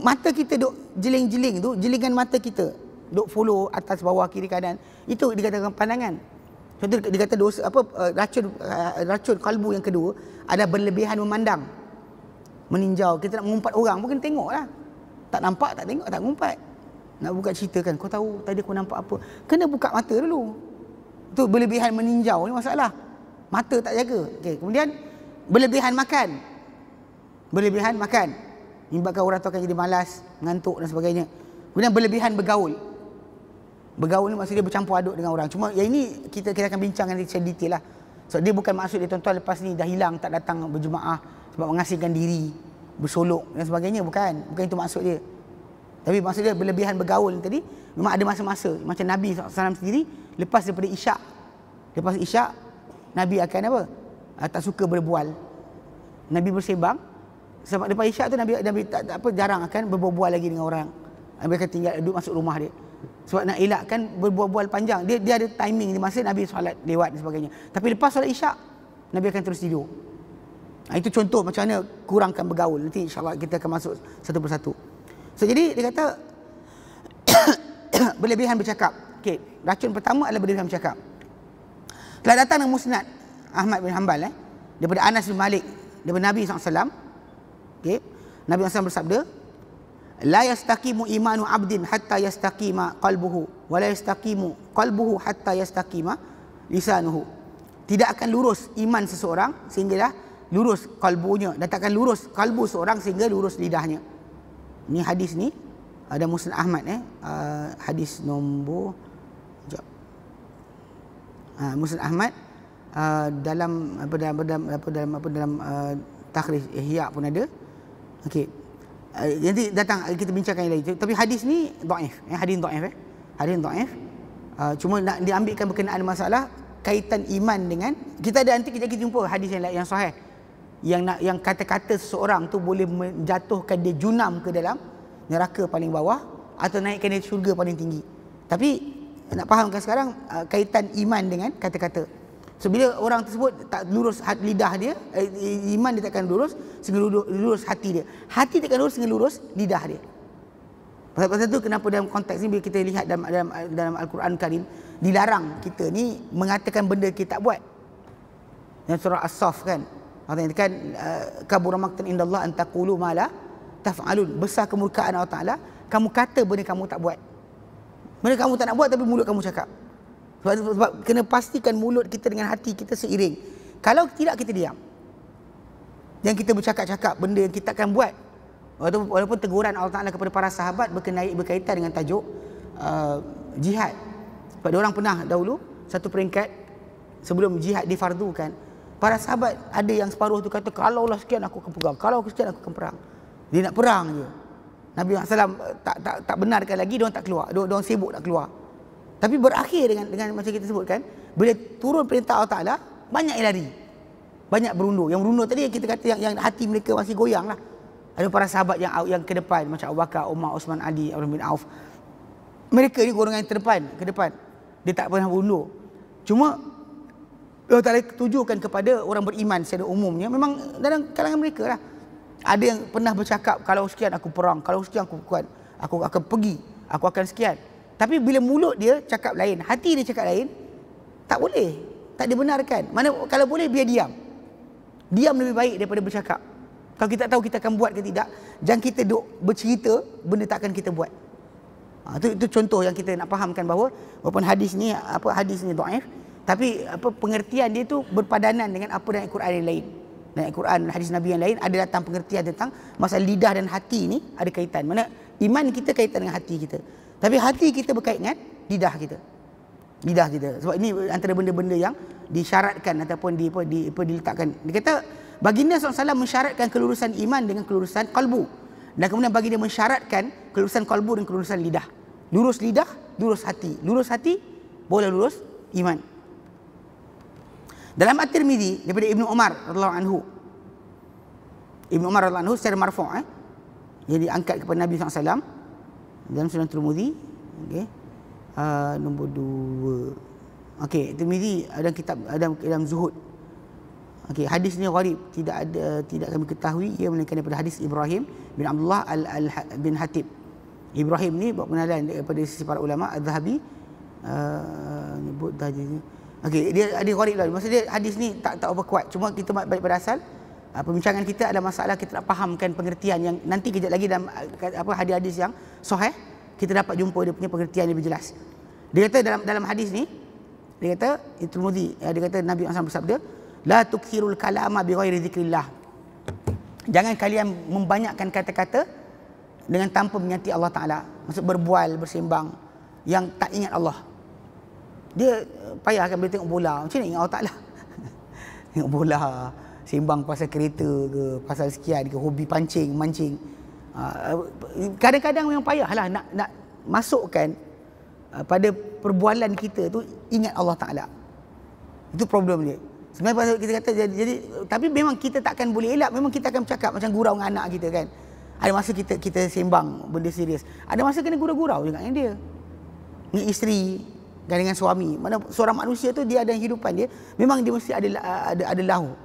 Mata kita duk jeling-jeling tu, jelingan mata kita duk follow atas bawah kiri kanan, itu dikatakan pandangan. Contoh dia kata dosa apa, racun kalbu yang kedua ada berlebihan memandang, meninjau. Kita nak mengumpat orang pun kena tengoklah. Tak nampak, tak tengok, tak ngumpat. Nak buka cerita, kan, kau tahu tadi aku nampak apa, kena buka mata dulu. Tu berlebihan meninjau ni masalah. Mata tak jaga. Okey, kemudian berlebihan makan. Berlebihan makan menyebabkan orang tu akan jadi malas, ngantuk dan sebagainya. Kemudian berlebihan bergaul. Bergaul ni maksudnya bercampur aduk dengan orang. Cuma yang ini kita akan bincangkan secara detail lah. So dia bukan maksud dia tuan-tuan lepas ni dah hilang, tak datang berjemaah sebab mengasingkan diri, bersolok dan sebagainya. Bukan itu maksud dia. Tapi maksud dia berlebihan bergaul tadi memang ada masa-masa. Macam Nabi SAW sendiri, lepas daripada isyak, lepas isyak Nabi akan apa? Tak suka berbual. Nabi bersembang. Sebab lepas isyak tu Nabi tak jarang akan berbual lagi dengan orang. Nabi akan tinggal duduk masuk rumah dia. Sebab nak elakkan berbual panjang. Dia ada timing di masa Nabi solat lewat dan sebagainya. Tapi lepas solat isyak, Nabi akan terus tidur. Itu contoh macam mana kurangkan bergaul. Nanti insya-Allah kita akan masuk satu persatu. So jadi dia kata berlebihan bercakap. Okey, racun pertama adalah berlebihan bercakap. Telah datang dalam Musnad Ahmad bin Hanbal daripada Anas bin Malik daripada Nabi SAW. Okey, Nabi SAW bersabda, la yastaqimu imanu abdin hatta yastaqima qalbuhu wa la yastaqimu qalbuhu hatta yastaqima lisanuhu. Tidak akan lurus iman seseorang sehinggalah lurus kalbunya, dan tak akan lurus kalbu seorang sehingga lurus lidahnya. Ni hadis ni ada Musnad Ahmad, hadis nombor Musnad Ahmad dalam takhrij Ihya pun ada. Okey, nanti datang kita bincangkan lagi. Tapi hadis ni dhaif, hadis dhaif, hadis dhaif. Cuma nak diambilkan berkenaan masalah kaitan iman dengan kita ada, nanti kita jumpa hadis yang sahih yang kata-kata seseorang tu boleh menjatuhkan dia junam ke dalam neraka paling bawah atau naikkan dia syurga paling tinggi. Tapi nak fahamkan sekarang kaitan iman dengan kata-kata. So bila orang tersebut tak lurus lidah dia, iman dia takkan lurus sehingga lurus hati dia. Hati takkan lurus sehingga lurus lidah dia. Pasal itu kenapa dalam konteks ni bila kita lihat dalam Al-Quran Karim dilarang kita ni mengatakan benda kita tak buat. Dalam surah As-Saff, kan, Allah katakan kabura maqtan indallah an taqulu ma la taf'alun. Besar kemurkaan Allah Taala kamu kata benda kamu tak buat. Benda kamu tak nak buat tapi mulut kamu cakap. Sebab kena pastikan mulut kita dengan hati kita seiring. Kalau tidak kita diam. Yang kita bercakap-cakap benda yang kita akan buat. Walaupun teguran Allah Taala kepada para sahabat berkaitan dengan tajuk jihad. Sebab dia orang pernah dahulu satu peringkat sebelum jihad difardukan, para sahabat ada yang separuh tu kata kalaulah sekian aku akan perang, kalau sekian aku akan perang. Dia nak perang je. Nabi SAW tak benarkan lagi, dia orang tak keluar, dia orang sibuk nak keluar. Tapi berakhir dengan macam kita sebutkan, bila turun perintah Allah Taala, banyak yang lari, banyak berundur. Yang berundur tadi kita kata yang hati mereka masih goyang lah. Ada para sahabat yang ke depan macam Abu Bakar, Umar, Osman, Ali, Abdurrahman bin Auf. Mereka ni golongan yang ke depan. Dia tak pernah berundur. Cuma Allah Taala tujukan kepada orang beriman secara umumnya, memang dalam kalangan mereka lah. Ada yang pernah bercakap, kalau sekian aku perang, kalau sekian aku kuat, aku akan pergi, aku akan sekian. Tapi bila mulut dia cakap lain, hati dia cakap lain, tak boleh, tak dibenarkan. Mana kalau boleh biar diam. Diam lebih baik daripada bercakap. Kalau kita tak tahu kita akan buat ke tidak, jangan kita duk bercerita benda tak akan kita buat. Itu contoh yang kita nak fahamkan bahawa walaupun hadis ni dhaif, tapi pengertian dia tu berpadanan dengan apa dalam Al-Quran yang lain. Dalam Al-Quran dan hadis Nabi yang lain ada datang pengertian tentang masalah lidah dan hati ni ada kaitan. Mana iman kita kaitan dengan hati kita. Tapi hati kita berkait dengan lidah kita. Lidah kita. Sebab ini antara benda-benda yang disyaratkan ataupun diletakkan. Dia kata baginda SAW mensyaratkan kelurusan iman dengan kelurusan kalbu. Dan kemudian baginda mensyaratkan kelurusan kalbu dan kelurusan lidah. Lurus lidah, lurus hati. Lurus hati, boleh lurus iman. Dalam At-Tirmidzi daripada Ibnu Umar radhiyallahu anhu. Ibnu Umar radhiyallahu anhu secara marfu', jadi angkat kepada Nabi SAW dalam Sunan Tirmidzi, okey. Nombor 2. Okey, Tirmidzi ada kitab dalam zuhud. Okey, hadis ni gharib, tidak kami ketahui ia melainkan daripada hadis Ibrahim bin Abdullah bin Hatib. Ibrahim ni buat penalan daripada sisi para ulama, Az-Zahabi nyebut dah je. Okey, dia ada gharib lah. Maksud dia hadis ni tak apa kuat. Cuma kita balik pada asal perbincangan kita ada masalah kita nak fahamkan pengertian yang nanti kejap lagi dalam hadis-hadis yang sahih kita dapat jumpa dia punya pengertian lebih jelas. Dia kata dalam hadis ni, dia kata Tirmidzi, dia kata Nabi SAW bersabda, la tukthirul kalama bi ghairi zikrillah. Jangan kalian membanyakkan kata-kata dengan tanpa menyati Allah Taala. Maksud berbual, bersembang yang tak ingat Allah. Dia payah kan bila tengok bola, macam mana ingat Allah Taala? Tengok bola, sembang pasal kereta ke, pasal sekian ke, hobi mancing. Kadang-kadang memang payahlah nak masukkan pada perbualan kita tu ingat Allah Taala. Itu problem dia. Sebenarnya kita kata jadi tapi memang kita takkan boleh elak, memang kita akan bercakap macam gurau dengan anak kita kan. Ada masa kita sembang benda serius. Ada masa kena gurau-gurau juga dengan dia. Dengan isteri dan dengan suami. Mana seorang manusia tu dia ada hidupan dia, memang dia mesti ada lahu.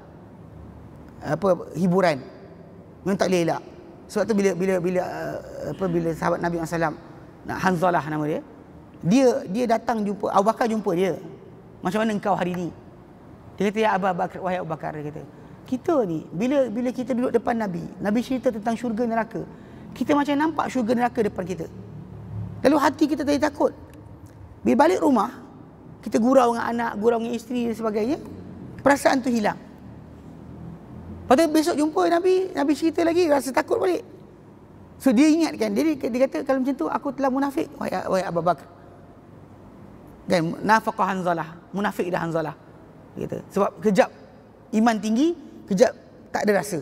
Hiburan. Memang tak boleh elak. Sebab tu bila sahabat Nabi SAW, Hanzalah nama dia datang jumpa Abu Bakar, jumpa dia. Macam mana engkau hari ni? Dia kata, ya Abu Bakar, wahai Abu Bakar, dia kata, kita ni bila kita duduk depan Nabi cerita tentang syurga neraka, kita macam nampak syurga neraka depan kita. Lalu hati kita tadi takut. Bila balik rumah, kita gurau dengan anak, gurau dengan isteri dan sebagainya, perasaan tu hilang. Lepas tu besok jumpa Nabi cerita lagi, rasa takut balik. So dia ingatkan, dia kata kalau macam tu aku telah munafik, wahai Abu Bakar. Kan, nafaqah Hanzalah, munafik dah Hanzalah. Gitu. Sebab kejap iman tinggi, kejap tak ada rasa.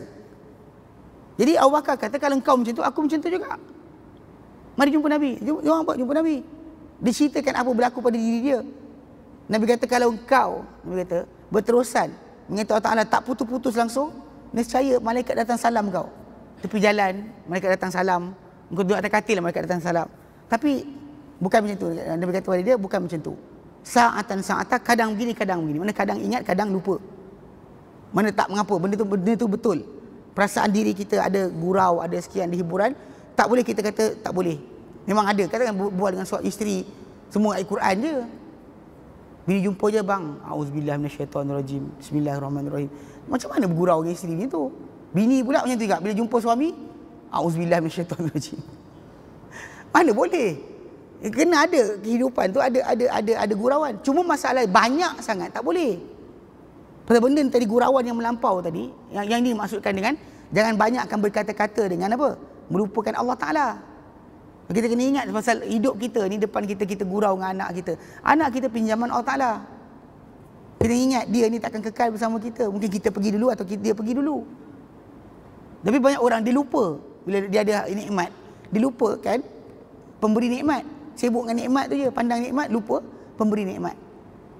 Jadi Abu Bakar kata kalau engkau macam tu, aku macam tu juga. Mari jumpa Nabi. Jumpa Nabi. Dia ceritakan apa berlaku pada diri dia. Nabi kata kalau engkau, Nabi kata, berterusan mengatakan Allah Ta'ala tak putus-putus langsung, nescaya malaikat datang salam kau. Tepi jalan, malaikat datang salam. Engkau duduk atas katil, malaikat datang salam. Tapi bukan macam tu. Nabi kata pada dia, bukan macam tu. Sa'atan, kadang begini, kadang begini. Mana kadang ingat, kadang lupa. Mana tak mengapa, benda tu betul. Perasaan diri kita ada gurau, ada sekian, ada hiburan. Tak boleh kita kata, tak boleh. Memang ada. Katakan buat dengan suami isteri, semua Al-Quran je. Bila jumpa je, bang, auzubillah minasyaitonirrajim, bismillahirrahmanirrahim. Macam mana bergurau dengan isteri ni tu? Bini pula macam tu juga. Bila jumpa suami, auzubillah minasyaitonirrajim. Mana boleh? Kena ada kehidupan tu, ada gurauan. Cuma masalah banyak sangat tak boleh. Pasal benda ni tadi, gurauan yang melampau tadi, yang ini maksudkan dengan jangan banyakkan berkata-kata dengan apa? Melupakan Allah Ta'ala. Kita kena ingat pasal hidup kita ni, depan kita gurau dengan anak kita. Anak kita pinjaman Allah Ta'ala. Kita ingat dia ni takkan kekal bersama kita. Mungkin kita pergi dulu atau dia pergi dulu. Tapi banyak orang dia lupa. Bila dia ada nikmat, dia lupa kan pemberi nikmat. Sibuk dengan nikmat tu je, pandang nikmat, lupa pemberi nikmat.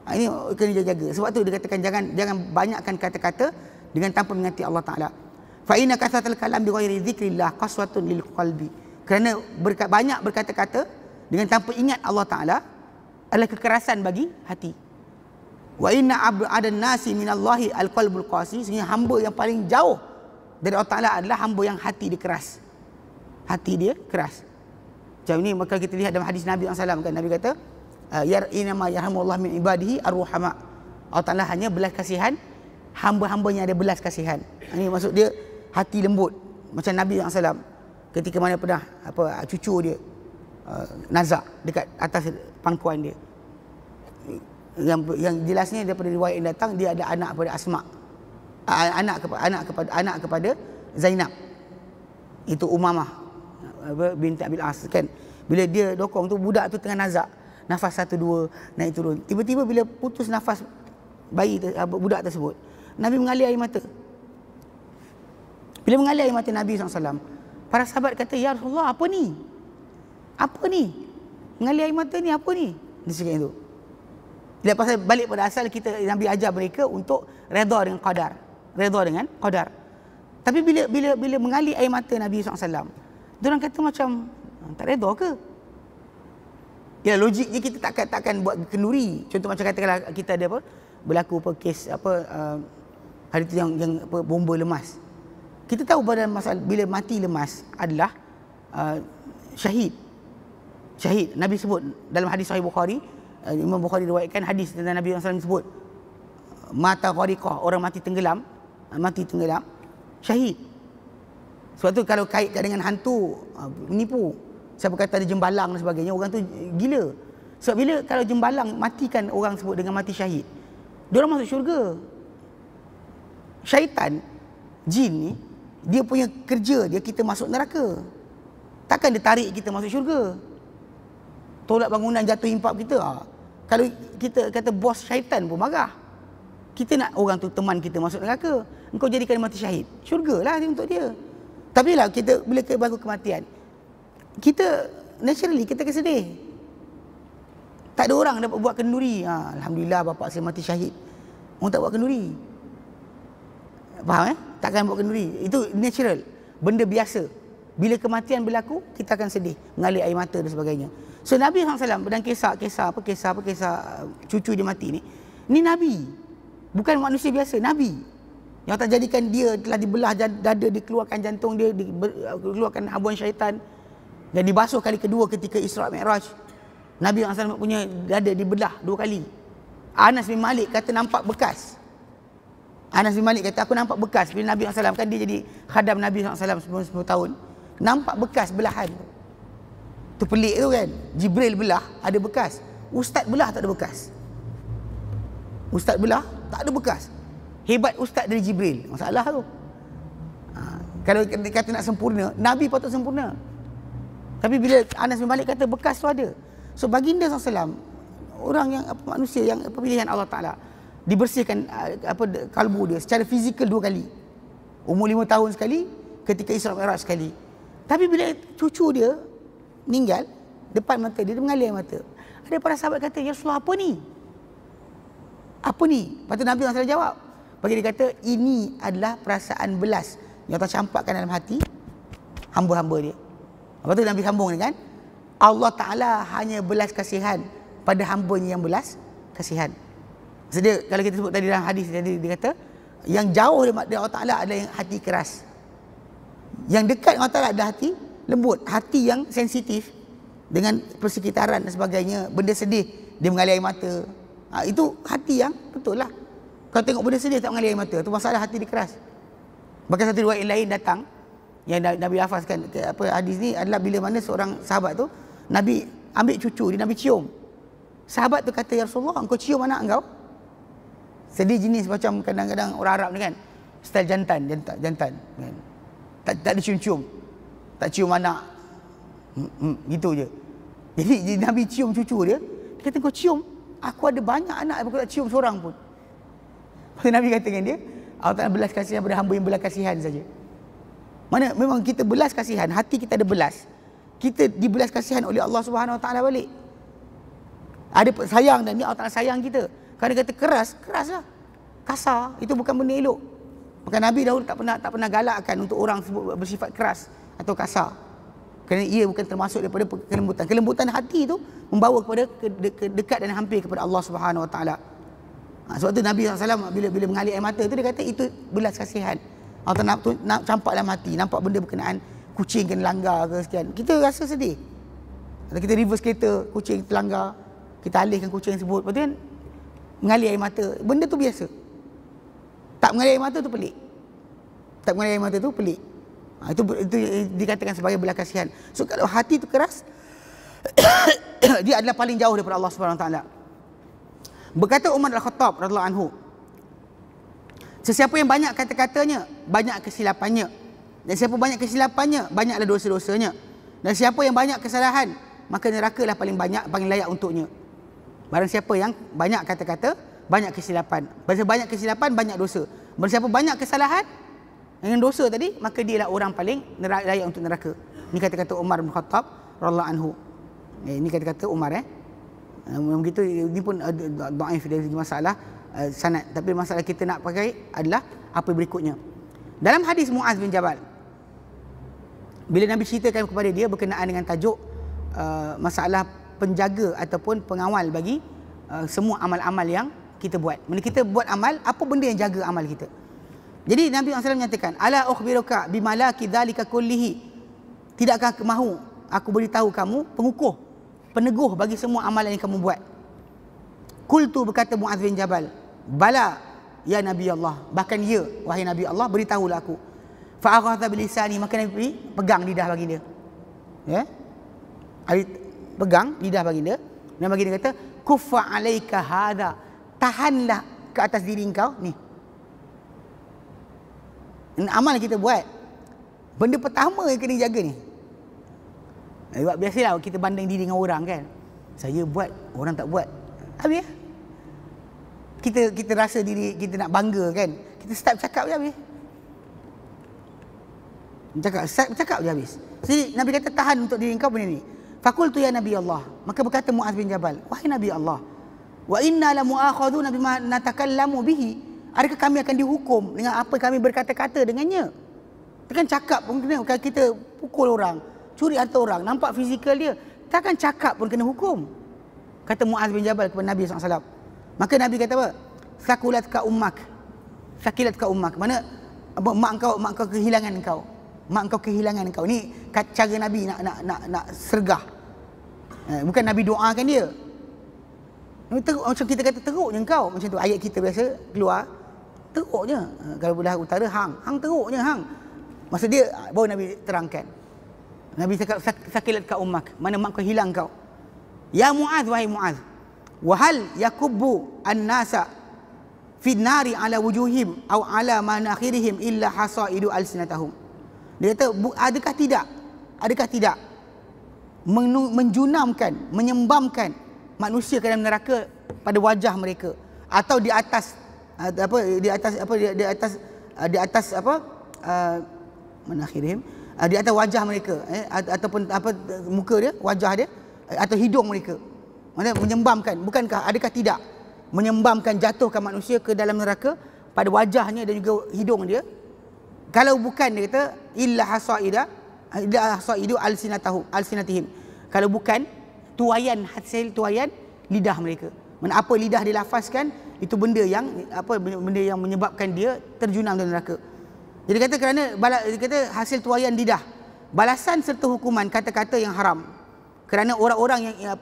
Ini kena jaga. Sebab tu dia katakan jangan banyakkan kata-kata dengan tanpa mengingati Allah Ta'ala. Fa inna kathatal kalam bi ghairi dzikrillah qaswatun lil qalbi. Kerana banyak berkata-kata dengan tanpa ingat Allah Ta'ala adalah kekerasan bagi hati. Wa inna ab'adan nasi minallahi al-qalbul qasi. Sehingga hamba yang paling jauh dari Allah Ta'ala adalah hamba yang hati dia keras. Hati dia keras. Macam ni maka kita lihat dalam hadis Nabi SAW kan, Nabi kata inama yarhamullah min ibadihi ar-ruhama. Allah Ta'ala hanya belas kasihan hamba-hambanya, ada belas kasihan. Ini maksud dia hati lembut. Macam Nabi SAW ketika mana pernah cucu dia nazak dekat atas pangkuan dia. Yang jelasnya daripada riwayat yang datang, dia ada anak kepada Asma. Anak kepada Zainab. Itu Umamah binti Abil As kan. Bila dia dokong tu, budak tu tengah nazak. Nafas 1 2 naik turun. Tiba-tiba bila putus nafas budak tersebut, Nabi mengalir air mata. Bila mengalir air mata Nabi SAW, para sahabat kata, "Ya Rasulullah, apa ni? Apa ni? Mengalir air mata ni apa ni?" Dia cakap itu. Bila pasal balik pada asal, Nabi ajar mereka untuk redha dengan qadar. Redha dengan qadar. Tapi bila mengalir air mata Nabi SAW, diorang kata macam, tak redha ke? Ya, logiknya kita takkan buat kenduri. Contoh macam katakanlah kita ada berlaku kes hari tu yang bomba lemas. Kita tahu pada masalah bila mati lemas adalah syahid. Syahid. Nabi sebut dalam hadis Sahih Bukhari, Imam Bukhari riwayatkan hadis tentang Nabi SAW sebut mata ghariqah, orang mati tenggelam, syahid. Sebab tu kalau kaitkan dengan hantu, menipu. Siapa kata ada jembalang dan sebagainya, orang tu gila. Sebab bila kalau jembalang matikan orang sebut dengan mati syahid, diorang masuk syurga. Syaitan, jin ni, dia punya kerja dia kita masuk neraka. Takkan dia tarik kita masuk syurga. Tolak bangunan jatuh impap kita. Kalau kita kata bos syaitan pun marah. Kita nak orang tu teman kita masuk neraka. Engkau jadikan mati syahid. Syurgalah untuk dia. Tapi lah kita bila berlaku kematian, kita naturally kita akan sedih. Tak ada orang dapat buat kenduri. Alhamdulillah bapak saya mati syahid. Orang tak buat kenduri. Faham Takkan buat kenduri. Itu natural. Benda biasa. Bila kematian berlaku, kita akan sedih, mengalir air mata dan sebagainya. So Nabi SAW dalam kisah cucu dia mati ni Nabi. Bukan manusia biasa, Nabi. Yang tak jadikan dia telah dibelah dada, dikeluarkan jantung dia, dikeluarkan habuan syaitan. Dan dibasuh kali kedua ketika Isra' Mi'raj. Nabi SAW punya dada dibelah 2 kali. Anas bin Malik kata nampak bekas. Anas bin Malik kata aku nampak bekas. Bila Nabi SAW kan dia jadi khadam Nabi SAW 10 tahun. Nampak bekas belahan. Tu pelik tu kan. Jibril belah ada bekas. Ustaz belah tak ada bekas. Ustaz belah tak ada bekas. Hebat ustaz dari Jibril. Masalah tu. Kalau kata nak sempurna, Nabi patut sempurna. Tapi bila Anas bin Malik kata bekas tu ada. So baginda SAW, orang yang manusia yang pilihan Allah Ta'ala, dibersihkan kalbu dia secara fizikal 2 kali. Umur 5 tahun sekali, ketika Isra' Mi'raj sekali. Tapi bila cucu dia meninggal, depan mata dia mengalir mata. Ada para sahabat kata, "Ya Rasulullah, apa ni? Apa ni?" Lepas tu Nabi SAW jawab. Bagi dia kata, ini adalah perasaan belas yang tercampakkan dalam hati hamba-hamba dia. Lepas tu Nabi sambung dengan, Allah Ta'ala hanya belas kasihan pada hambanya yang belas kasihan. Maksudnya, kalau kita sebut tadi dalam hadis tadi, dia kata, yang jauh dari Allah Ta'ala adalah yang hati keras. Yang dekat dengan Allah Ta'ala adalah hati lembut. Hati yang sensitif dengan persekitaran dan sebagainya. Benda sedih, dia mengalir air mata. Itu hati yang betul lah. Kalau tengok benda sedih tak mengalir air mata, tu masalah hati dia keras. Bahkan satu riwayat lain datang yang Nabi lafazkan hadis ni adalah bila mana seorang sahabat tu Nabi ambil cucu dia, Nabi cium. Sahabat tu kata, "Ya Rasulullah, engkau cium anak engkau?" Sedih jenis macam kadang-kadang orang Arab ni kan, style jantan kan. Tak ada cium-cium. Tak cium anak. Gitu je. Jadi Nabi cium cucu dia, dia kata, "Kau cium? Aku ada banyak anak, aku tak cium seorang pun." Lepas Nabi kata dengan dia, "Allah Ta'ala belas kasihan pada hamba yang belas kasihan saja." Mana memang kita belas kasihan, hati kita ada belas. Kita dibelas kasihan oleh Allah Subhanahu Wa Ta'ala balik. Ada sayang dan ni Allah Ta'ala sayang kita. Kalau dia kata keras, keraslah. Kasar, itu bukan benda elok. Maka Nabi dahulu tak pernah galakkan untuk orang bersifat keras atau kasar. Kerana ia bukan termasuk daripada kelembutan. Kelembutan hati itu membawa kepada dekat dan hampir kepada Allah Subhanahu Wa Ta'ala. Sebab tu Nabi SAW bila mengalir air mata tu, dia kata itu belas kasihan. Atau nak campak dalam hati, nampak benda berkenaan kucing kena langgar ke sekian, kita rasa sedih. Atau kita reverse kereta, kucing terlanggar, kita alihkan kucing tersebut, lepas tu kan mengalir air mata. Benda tu biasa. Tak mengalir air mata tu pelik. Tak mengalir air mata tu pelik. Itu dikatakan sebagai belas kasihan. So kalau hati tu keras, dia adalah paling jauh daripada Allah Subhanahu Wa Taala. Berkata Umar Al-Khattab radhiyallahu anhu, sesiapa yang banyak kata-katanya, banyak kesilapannya. Dan siapa banyak kesilapannya, banyaklah dosa-dosanya. Dan siapa yang banyak kesalahan, maka nerakalah paling layak untuknya. Barang siapa yang banyak kata-kata, banyak kesilapan. Banyak kesilapan, banyak dosa. Barang siapa banyak kesalahan dengan dosa tadi, maka dialah orang paling layak untuk neraka. Ini kata-kata Umar bin Khattab radhiyallahu anhu. Ini kata-kata Umar begitu. Ini pun dhaif dari segi masalah sanad, tapi masalah kita nak pakai adalah apa berikutnya. Dalam hadis Muaz bin Jabal, bila Nabi ceritakan kepada dia berkenaan dengan tajuk masalah penjaga ataupun pengawal bagi semua amal-amal yang kita buat. Bila kita buat amal, apa benda yang jaga amal kita? Jadi Nabi SAW menyatakan, "Ala ukhbiruka bimalaki dzalika kullihi." Tidakkah mahu aku beritahu kamu pengukuh, peneguh bagi semua amalan yang kamu buat? Qultu, berkata Muaz bin Jabal, "Bala ya Nabi Allah." Bahkan ya, wahai Nabi Allah, beritahulah aku. Fa aghadha bilisani, maka Nabi pegang lidah baginda. Ya. Pegang lidah baginda. Dan baginda kata, "Kuffa alaika hadha." Tahanlah ke atas diri engkau ni. Amal kita buat, benda pertama yang kena jaga ni. Sebab biasalah kita banding diri dengan orang kan. Saya buat, orang tak buat. Habis kita rasa diri kita nak bangga kan. Kita start bercakap je habis. Bercakap je habis. Jadi Nabi kata tahan untuk diri engkau benda ni. Faqultu ya Nabi Allah. Maka berkata Muaz bin Jabal, "Wahai Nabi Allah, wa inna la mu'akhadhuna bima natakallamu bihi." Adakah kami akan dihukum dengan apa kami berkata-kata dengannya? Kita kan cakap pun kena, kalau kita pukul orang, curi harta orang, nampak fizikal dia, kita akan cakap pun kena hukum. Kata Muaz bin Jabal kepada Nabi SAW. Maka Nabi kata apa? Sakulat ka ummak. Mana mak kau kehilangan engkau. Mak kau kehilangan engkau. Ni cara Nabi nak sergah. Bukan Nabi doakan dia. Teruk, macam kita kata teruknya engkau. Macam tu ayat kita biasa keluar. Teruknya. Kalau belah utara hang teruknya hang. Maksud dia baru Nabi terangkan. Nabi cakap sakilat ka ummak. Mana mak kau hilang kau. Ya Muaz, wahai Muaz. Wahal yakubbu an-nasa fi nari ala wujuhim aw ala manakhirihim illa hasaidu alsinatahum. Dia kata adakah tidak menjunamkan, menyembamkan manusia ke dalam neraka pada wajah mereka atau di atas manakhirihim, di atas wajah mereka ataupun muka dia, wajah dia atau hidung mereka. Maksudnya menyembamkan, bukankah adakah tidak menyembamkan, jatuhkan manusia ke dalam neraka pada wajahnya dan juga hidung dia? Kalau bukan, dia kata illa hasaidu alsinatihim. Kalau bukan hasil tuaian lidah mereka. Mana apa lidah dilafazkan, itu benda yang menyebabkan dia terjunam dalam neraka. Jadi dia kata hasil tuaian lidah, balasan serta hukuman kata-kata yang haram. Kerana orang-orang yang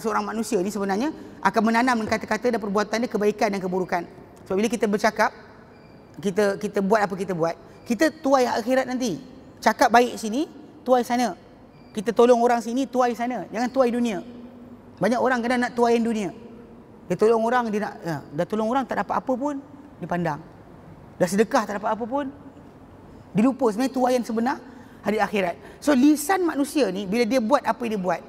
seorang manusia ni sebenarnya akan menanam dengan kata-kata dan perbuatan dia kebaikan dan keburukan. So bila kita bercakap, kita buat apa kita buat, kita tuai akhirat nanti. Cakap baik sini, tuai sana. Kita tolong orang sini, tuai sana. Jangan tuai dunia. Banyak orang kadang nak tuai dunia. Dia tolong orang, dah tolong orang tak dapat apa pun, dia pandang. Dah sedekah tak dapat apa pun, dia lupa sebenarnya tuaian sebenar hari akhirat. So lisan manusia ni bila dia buat apa yang dia buat,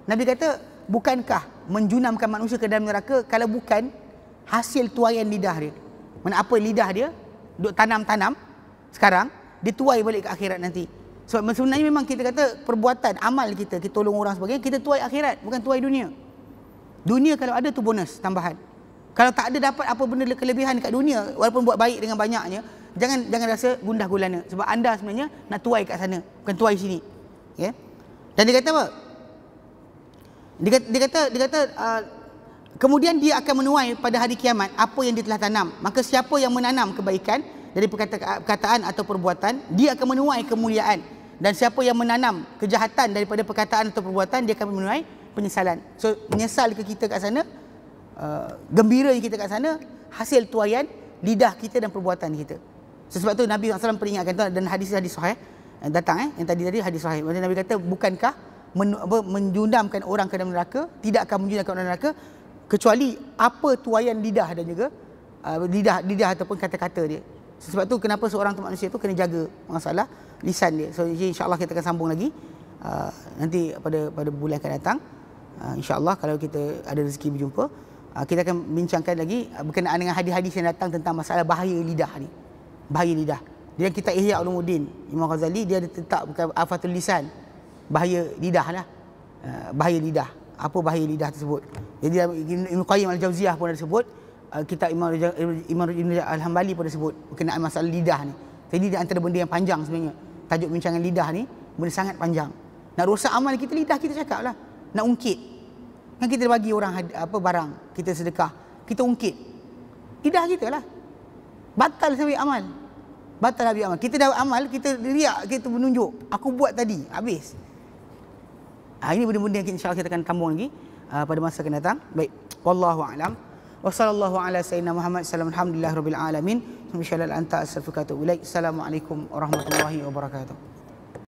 Nabi kata, bukankah menjunamkan manusia ke dalam neraka kalau bukan hasil tuaian lidah dia. Mana apa lidah dia duk tanam-tanam sekarang, dia tuai balik ke akhirat nanti. So sebenarnya memang kita kata perbuatan amal kita tolong orang sebagainya, kita tuai akhirat, bukan tuai dunia. Dunia kalau ada tu bonus tambahan. Kalau tak ada dapat apa benda kelebihan kat dunia, walaupun buat baik dengan banyaknya, jangan rasa gundah gulana, sebab anda sebenarnya nak tuai kat sana, bukan tuai sini. Ya. Dan dia kata apa? Dia kata kemudian dia akan menuai pada hari kiamat apa yang dia telah tanam. Maka siapa yang menanam kebaikan dari perkataan atau perbuatan, dia akan menuai kemuliaan. Dan siapa yang menanam kejahatan daripada perkataan atau perbuatan, dia akan menuai penyesalan. So menyesal ke kita kat sana, gembira kita kat sana, hasil tuaian lidah kita dan perbuatan kita. Sebab tu Nabi SAW peringatkan, dan hadis-hadis sahih datang yang tadi hadis sahih. Nabi kata, bukankah menjunamkan orang ke dalam neraka, tidak akan menjunamkan orang neraka kecuali apa tuaian lidah dan juga lidah ataupun kata-kata dia. Sebab tu kenapa seorang tu manusia tu kena jaga masalah lisan dia. So insya-Allah kita akan sambung lagi nanti pada bulan akan datang. Insya-Allah kalau kita ada rezeki berjumpa, kita akan bincangkan lagi berkenaan dengan hadis-hadis yang datang tentang masalah bahaya lidah ni. Bahaya lidah. Dia kitab Ihya Ulumuddin Imam Ghazali, dia ada letak bukan afatul lisan. Bahaya lidah lah. Bahaya lidah. Apa bahaya lidah tersebut? Jadi Ibn Qayyim Al-Jauziyah pun ada sebut, kitab Imam Ibn Al-Hambali pun ada sebut berkenaan masalah lidah ni. Jadi di antara benda yang panjang sebenarnya. Tajuk bincangan lidah ni benda sangat panjang. Nak rosak amal kita, lidah kita cakap lah. Nak ungkit. Kan kita bagi orang barang, kita sedekah, kita ungkit. Lidah kita lah. Batal sampai amal. Batal habis amal. Kita dah amal, kita riak, kita menunjuk. Aku buat tadi, habis. Ini benda-benda yang insya-Allah kita akan sambung lagi pada masa akan datang. Baik. Wallahu a'lam. Wa sallallahu ala sayyidina Muhammad sallallahu alhamdulillahirabbil alamin. Insya Allah anta astaghfiruka wa atubu ilaik. Assalamualaikum warahmatullahi wabarakatuh.